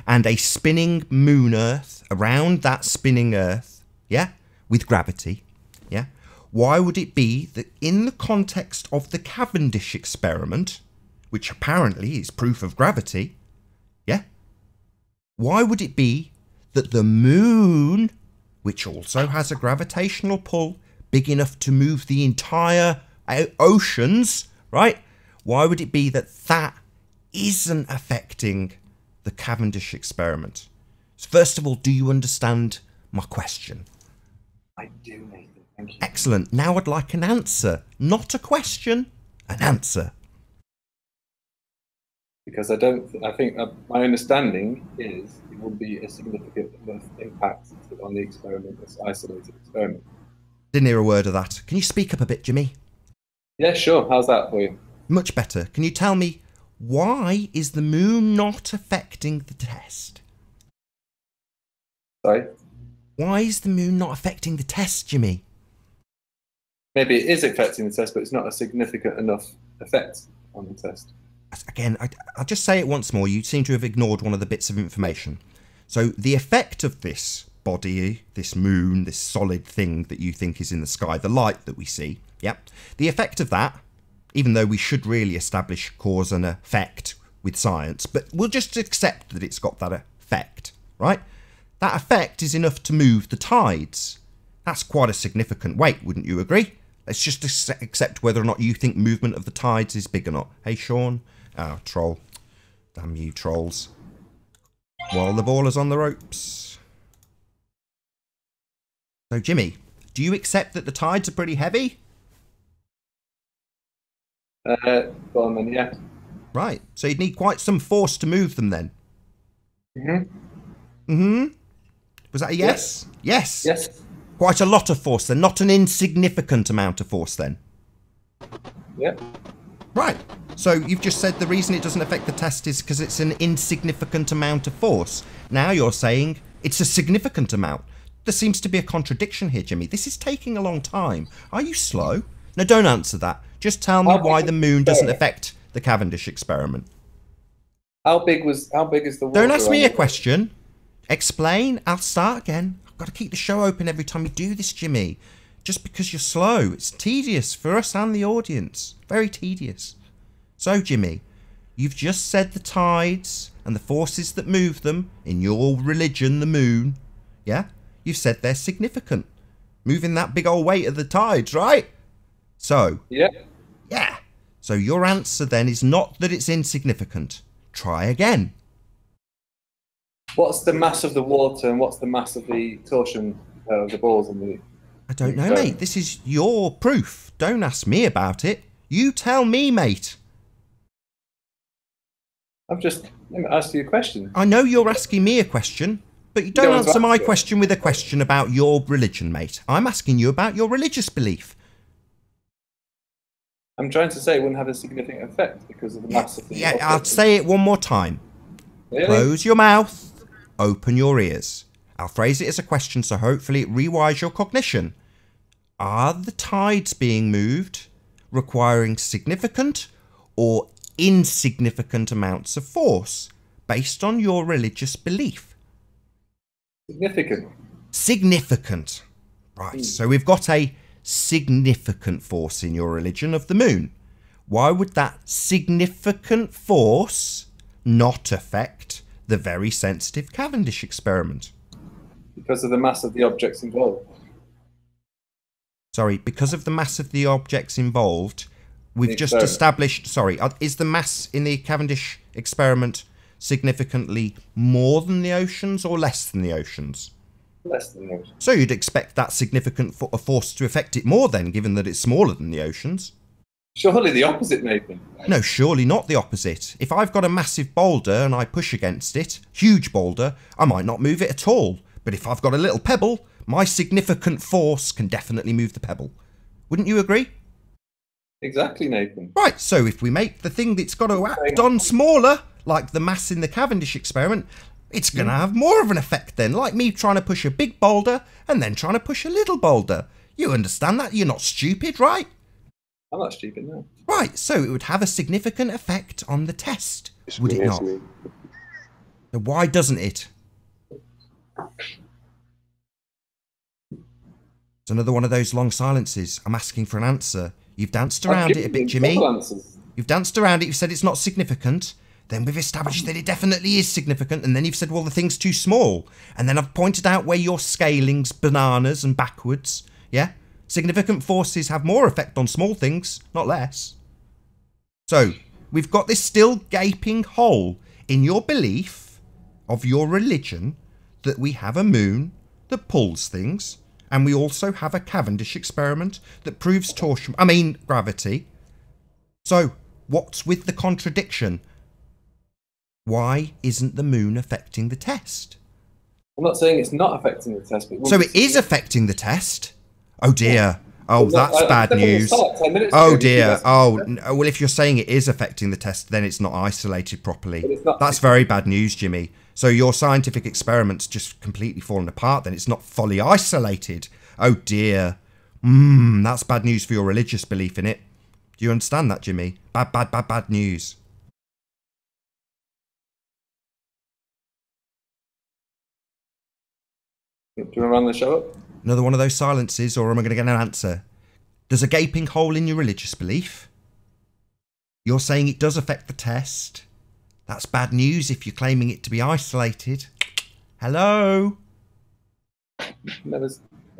B: and a spinning moon Earth around that spinning Earth, yeah, with gravity, yeah, why would it be that in the context of the Cavendish experiment, which apparently is proof of gravity, yeah, why would it be that the moon, which also has a gravitational pull big enough to move the entire oceans, right? Why would it be that that isn't affecting the Cavendish experiment? So first of all, do you understand my question?
H: I do, Nathan. Thank you.
B: Excellent. Now I'd like an answer, not a question, an answer.
H: Because I think my understanding is it will be a significant enough impact on the experiment, this isolated experiment.
B: Didn't hear a word of that. Can you speak up a bit, Jimmy?
H: Yeah, sure. How's that for you?
B: Much better. Can you tell me, why is the moon not affecting the test?
H: Sorry?
B: Why is the moon not affecting the test, Jimmy?
H: Maybe it is affecting the test, but it's not a significant enough effect on the test.
B: Again, I'll just say it once more. You seem to have ignored one of the bits of information. So the effect of this body, this moon, this solid thing that you think is in the sky, the light that we see, yeah, the effect of that, even though we should really establish cause and effect with science, but we'll just accept that it's got that effect, right? That effect is enough to move the tides. That's quite a significant weight, wouldn't you agree? Let's just accept whether or not you think movement of the tides is big or not. Hey, Sean? Ah, troll. Damn you, trolls. While the ball is on the ropes. So, Jimmy, do you accept that the tides are pretty heavy?
H: Go on then, yeah.
B: Right. So you'd need quite some force to move them then.
H: Mm-hmm.
B: Mm-hmm. Was that a yes? Yes.
H: Yes.
B: Quite a lot of force then, not an insignificant amount of force then.
H: Yeah.
B: Right. So you've just said the reason it doesn't affect the test is because it's an insignificant amount of force. Now you're saying it's a significant amount. There seems to be a contradiction here, Jimmy. This is taking a long time. Are you slow? No, don't answer that. Just tell me why the moon doesn't affect the Cavendish experiment.
H: How big is the water?
B: Don't ask me a question. Explain. I'll start again. I've got to keep the show open every time you do this, Jimmy. Just because you're slow. It's tedious for us and the audience. Very tedious. So, Jimmy, you've just said the tides and the forces that move them, in your religion, the moon, yeah? You've said they're significant. Moving that big old weight of the tides, right? So,
H: yeah.
B: So your answer then is not that it's insignificant. Try again.
H: What's the mass of the water and what's the mass of the torsion of the balls in the...
B: I don't know, mate. This is your proof. Don't ask me about it. You tell me, mate.
H: Let me ask you a question.
B: I know you're asking me a question, but you don't answer my question with a question about your religion, mate. I'm asking you about your religious belief.
H: I'm trying to say it wouldn't have a significant effect because of the mass of the...
B: Yeah, I'll say it one more time.
H: Really?
B: Close your mouth, open your ears. I'll phrase it as a question, so hopefully it rewires your cognition. Are the tides being moved requiring significant or insignificant amounts of force based on your religious belief?
H: Significant.
B: Significant. Right, so we've got a significant force in your religion of the moon. Why would that significant force not affect the very sensitive Cavendish experiment?
H: Because of the mass of the objects involved.
B: Sorry, because of the mass of the objects involved, we've just established... Sorry, is the mass in the Cavendish experiment significantly more than the oceans or less than the oceans?
H: Less than the oceans.
B: So you'd expect that significant force to affect it more then, given that it's smaller than the oceans?
H: Surely the opposite, Nathan.
B: No, surely not the opposite. If I've got a massive boulder and I push against it, huge boulder, I might not move it at all. But if I've got a little pebble, my significant force can definitely move the pebble. Wouldn't you agree?
H: Exactly, Nathan.
B: Right, so if we make the thing that's got to act on smaller, like the mass in the Cavendish experiment, it's going to have more of an effect then, like me trying to push a big boulder and then trying to push a little boulder. You understand that? You're not stupid, right?
H: I'm not stupid, no.
B: Right, so it would have a significant effect on the test, would it not? So why doesn't it? It's another one of those long silences. I'm asking for an answer. You've danced around it a bit, Jimmy. You've danced around it. You've said it's not significant. Then we've established that it definitely is significant. And then you've said, well, the thing's too small. And then I've pointed out where your scaling's bananas and backwards. Yeah? Significant forces have more effect on small things, not less. So, we've got this still gaping hole in your belief of your religion that we have a moon that pulls things, and we also have a Cavendish experiment that proves gravity. So, what's with the contradiction? Why isn't the moon affecting the test?
H: I'm not saying it's not affecting the test. But
B: so it is affecting the test? Oh dear. Oh, that's bad news. Oh dear. Oh, well, if you're saying it is affecting the test, then it's not isolated properly. That's very bad news, Jimmy. So your scientific experiment's just completely fallen apart, then it's not fully isolated. Oh dear. That's bad news for your religious belief in it. Do you understand that, Jimmy? Bad news.
H: Do you want to run the show up?
B: Another one of those silences, or am I going to get an answer? There's a gaping hole in your religious belief. You're saying it does affect the test. That's bad news if you're claiming it to be isolated. Hello?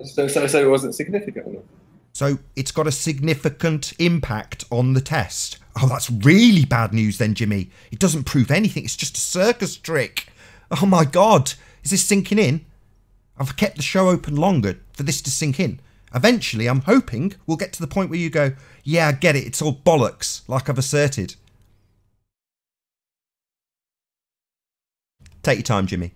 H: So it wasn't significant enough.
B: So it's got a significant impact on the test. Oh, that's really bad news then, Jimmy. It doesn't prove anything. It's just a circus trick. Oh my God. Is this sinking in? I've kept the show open longer for this to sink in. Eventually, I'm hoping we'll get to the point where you go, yeah, I get it, it's all bollocks, like I've asserted. Take your time, Jimmy.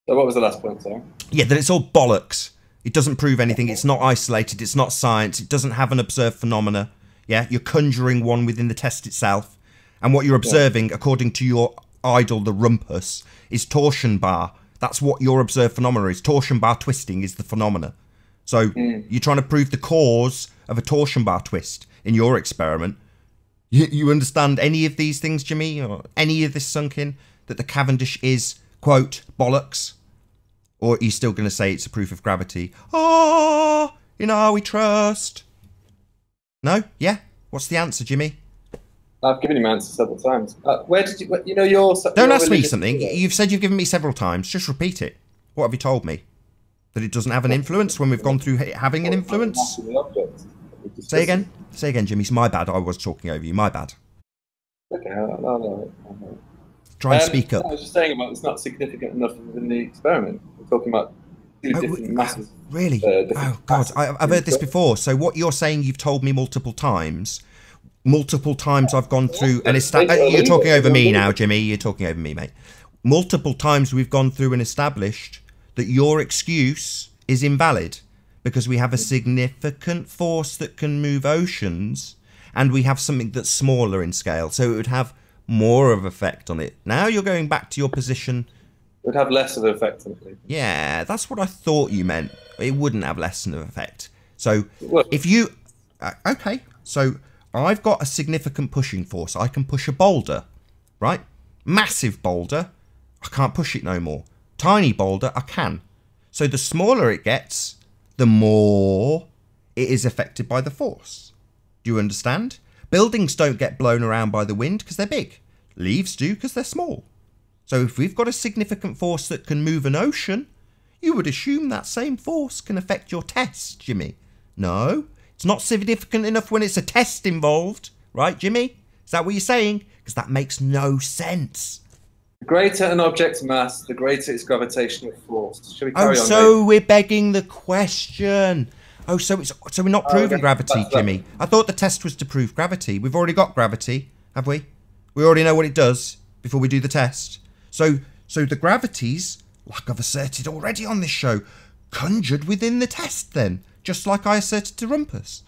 H: So what was the last point, sorry?
B: Yeah, that it's all bollocks. It doesn't prove anything, it's not isolated, it's not science, it doesn't have an observed phenomena. Yeah, you're conjuring one within the test itself. And what you're observing, according to your idol, the rumpus, is torsion bar. That's what your observed phenomena is. Torsion bar twisting is the phenomena. So you're trying to prove the cause of a torsion bar twist in your experiment. You understand any of these things, Jimmy, or any of this sunk in, that the Cavendish is, quote, bollocks? Or are you still going to say it's a proof of gravity? In our we trust. No? Yeah? What's the answer, Jimmy?
H: I've given you my answer several times. Where did you, your...
B: Don't ask me something. You've said you've given me several times. Just repeat it. What have you told me? That it doesn't have an influence when we've gone through having an influence? Say again. Say again, Jimmy. It's my bad. I was talking over you. My bad.
H: Okay, no.
B: Try and speak up.
H: I was just saying about it's not significant enough in the experiment. We're talking about two different masses.
B: Really? Oh, God. I've heard this before. So what you're saying you've told me multiple times I've gone through and you're talking over me now, Jimmy. You're talking over me, mate. Multiple times we've gone through and established that your excuse is invalid because we have a significant force that can move oceans and we have something that's smaller in scale. So it would have more of effect on it. Now you're going back to your position.
H: It would have less of an effect on it.
B: Yeah, that's what I thought you meant. It wouldn't have less of an effect. So if you... okay, so... I've got a significant pushing force. I can push a boulder, right? Massive boulder, I can't push it no more. Tiny boulder, I can. So the smaller it gets, the more it is affected by the force. Do you understand? Buildings don't get blown around by the wind because they're big. Leaves do because they're small. So if we've got a significant force that can move an ocean, you would assume that same force can affect your test, Jimmy. No. It's not significant enough when it's a test involved. Right, Jimmy? Is that what you're saying? Because that makes no sense.
H: The greater an object's mass, the greater its gravitational force. Shall we carry on?
B: So we're begging the question. Oh, so we're not proving gravity, Jimmy. I thought the test was to prove gravity. We've already got gravity, have we? We already know what it does before we do the test. So the gravities, like I've asserted already on this show, conjured within the test then, just like I asserted to Rumpus.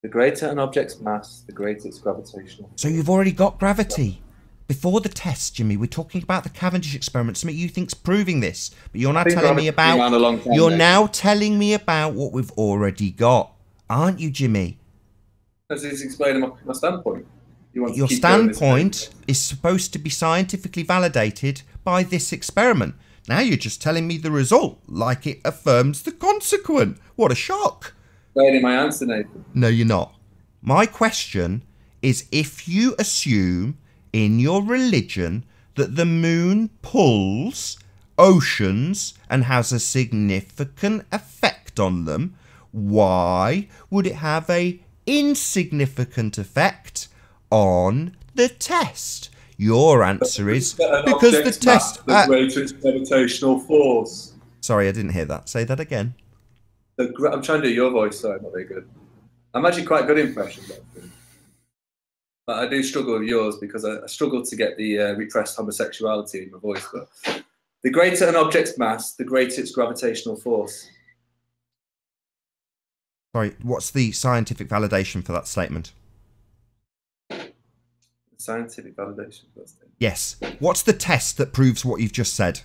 H: The greater an object's mass, the greater its gravitational.
B: So you've already got gravity. Before the test, Jimmy, we're talking about the Cavendish experiment, something you think's proving this, but you're now telling me about. You're now telling me about what we've already got, aren't you, Jimmy?
H: That's just explaining my standpoint.
B: Your standpoint is supposed to be scientifically validated by this experiment. Now you're just telling me the result, like it affirms the consequent. What a shock!
H: Explaining my answer, Nathan.
B: No, you're not. My question is, if you assume in your religion that the moon pulls oceans and has a significant effect on them, why would it have a insignificant effect on the test? Your answer is because the test...
H: the greater its gravitational force.
B: Sorry, I didn't hear that. Say that again.
H: I'm trying to do your voice, sorry, not very good. I'm actually quite good impressions, I think. But I do struggle with yours because I struggle to get the repressed homosexuality in my voice. But the greater an object's mass, the greater its gravitational force.
B: Sorry, what's the scientific validation for that statement?
H: Scientific validation for that statement?
B: Yes. What's the test that proves what you've just said?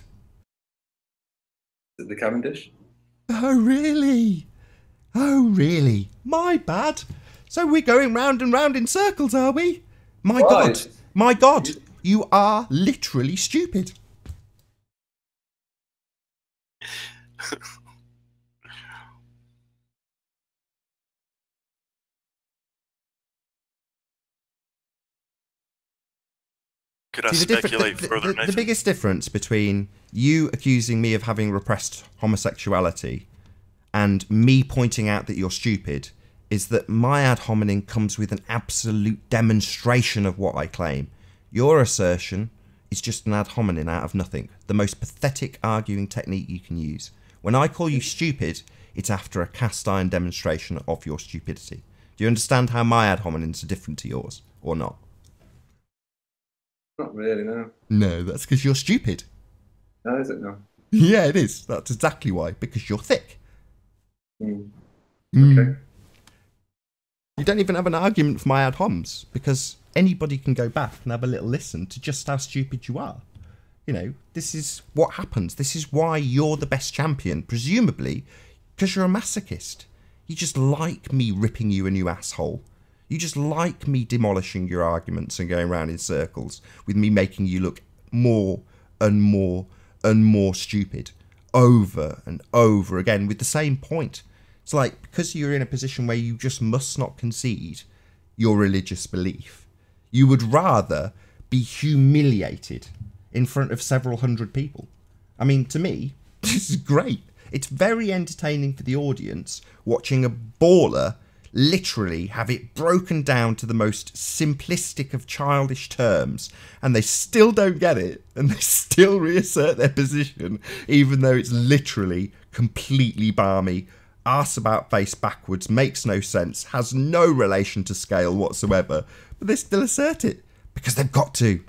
H: Is it the Cavendish?
B: Oh, really? Oh, really? My bad. So we're going round and round in circles, are we? My God. My God. You are literally stupid.
A: Could I speculate further?
B: The biggest difference between you accusing me of having repressed homosexuality and me pointing out that you're stupid is that my ad hominem comes with an absolute demonstration of what I claim. Your assertion is just an ad hominem out of nothing. The most pathetic arguing technique you can use. When I call you stupid, it's after a cast iron demonstration of your stupidity. Do you understand how my ad hominems are different to yours, or not?
H: Not really, no.
B: No, that's because you're stupid.
H: No, is it no?
B: Yeah, it is. That's exactly why. Because you're thick.
H: Okay.
B: You don't even have an argument for my ad homs, because anybody can go back and have a little listen to just how stupid you are. You know, this is what happens. This is why you're the best champion, presumably, because you're a masochist. You just like me ripping you a new asshole. You just like me demolishing your arguments and going around in circles with me making you look more and more and more stupid over and over again with the same point. It's like, because you're in a position where you just must not concede your religious belief, you would rather be humiliated in front of several hundred people. I mean, to me, this is great. It's very entertaining for the audience watching a baller literally have it broken down to the most simplistic of childish terms, and they still don't get it, and they still reassert their position, even though it's literally completely balmy, arse about face backwards, makes no sense, has no relation to scale whatsoever, but they still assert it because they've got to.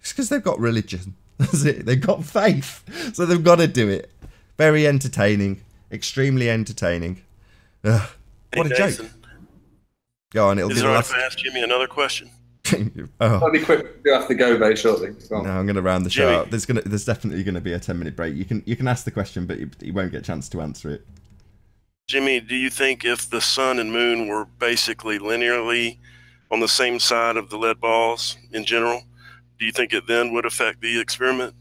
B: It's because they've got religion. That's it. They've got faith, so they've got to do it. Very entertaining, extremely entertaining. What a joke. Go on, it'll be the last.
A: Is it all right if I ask Jimmy another question?
H: I'll be quick. Do have to go very shortly.
B: No, I'm going to round the show up. There's definitely going to be a 10-minute break. You can ask the question, but you won't get a chance to answer it.
A: Jimmy, do you think if the sun and moon were basically linearly on the same side of the lead balls in general, do you think it then would affect the experiment?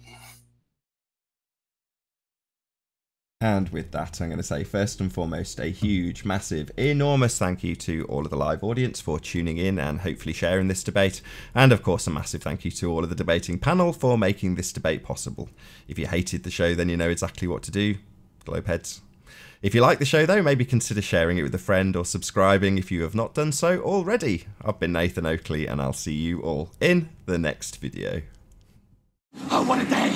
B: And with that, I'm going to say, first and foremost, a huge, massive, enormous thank you to all of the live audience for tuning in and hopefully sharing this debate. And of course, a massive thank you to all of the debating panel for making this debate possible. If you hated the show, then you know exactly what to do. Globeheads. If you like the show, though, maybe consider sharing it with a friend or subscribing if you have not done so already. I've been Nathan Oakley, and I'll see you all in the next video.
K: Oh, what a day!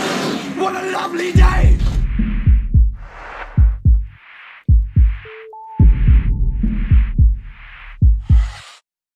K: What a lovely day!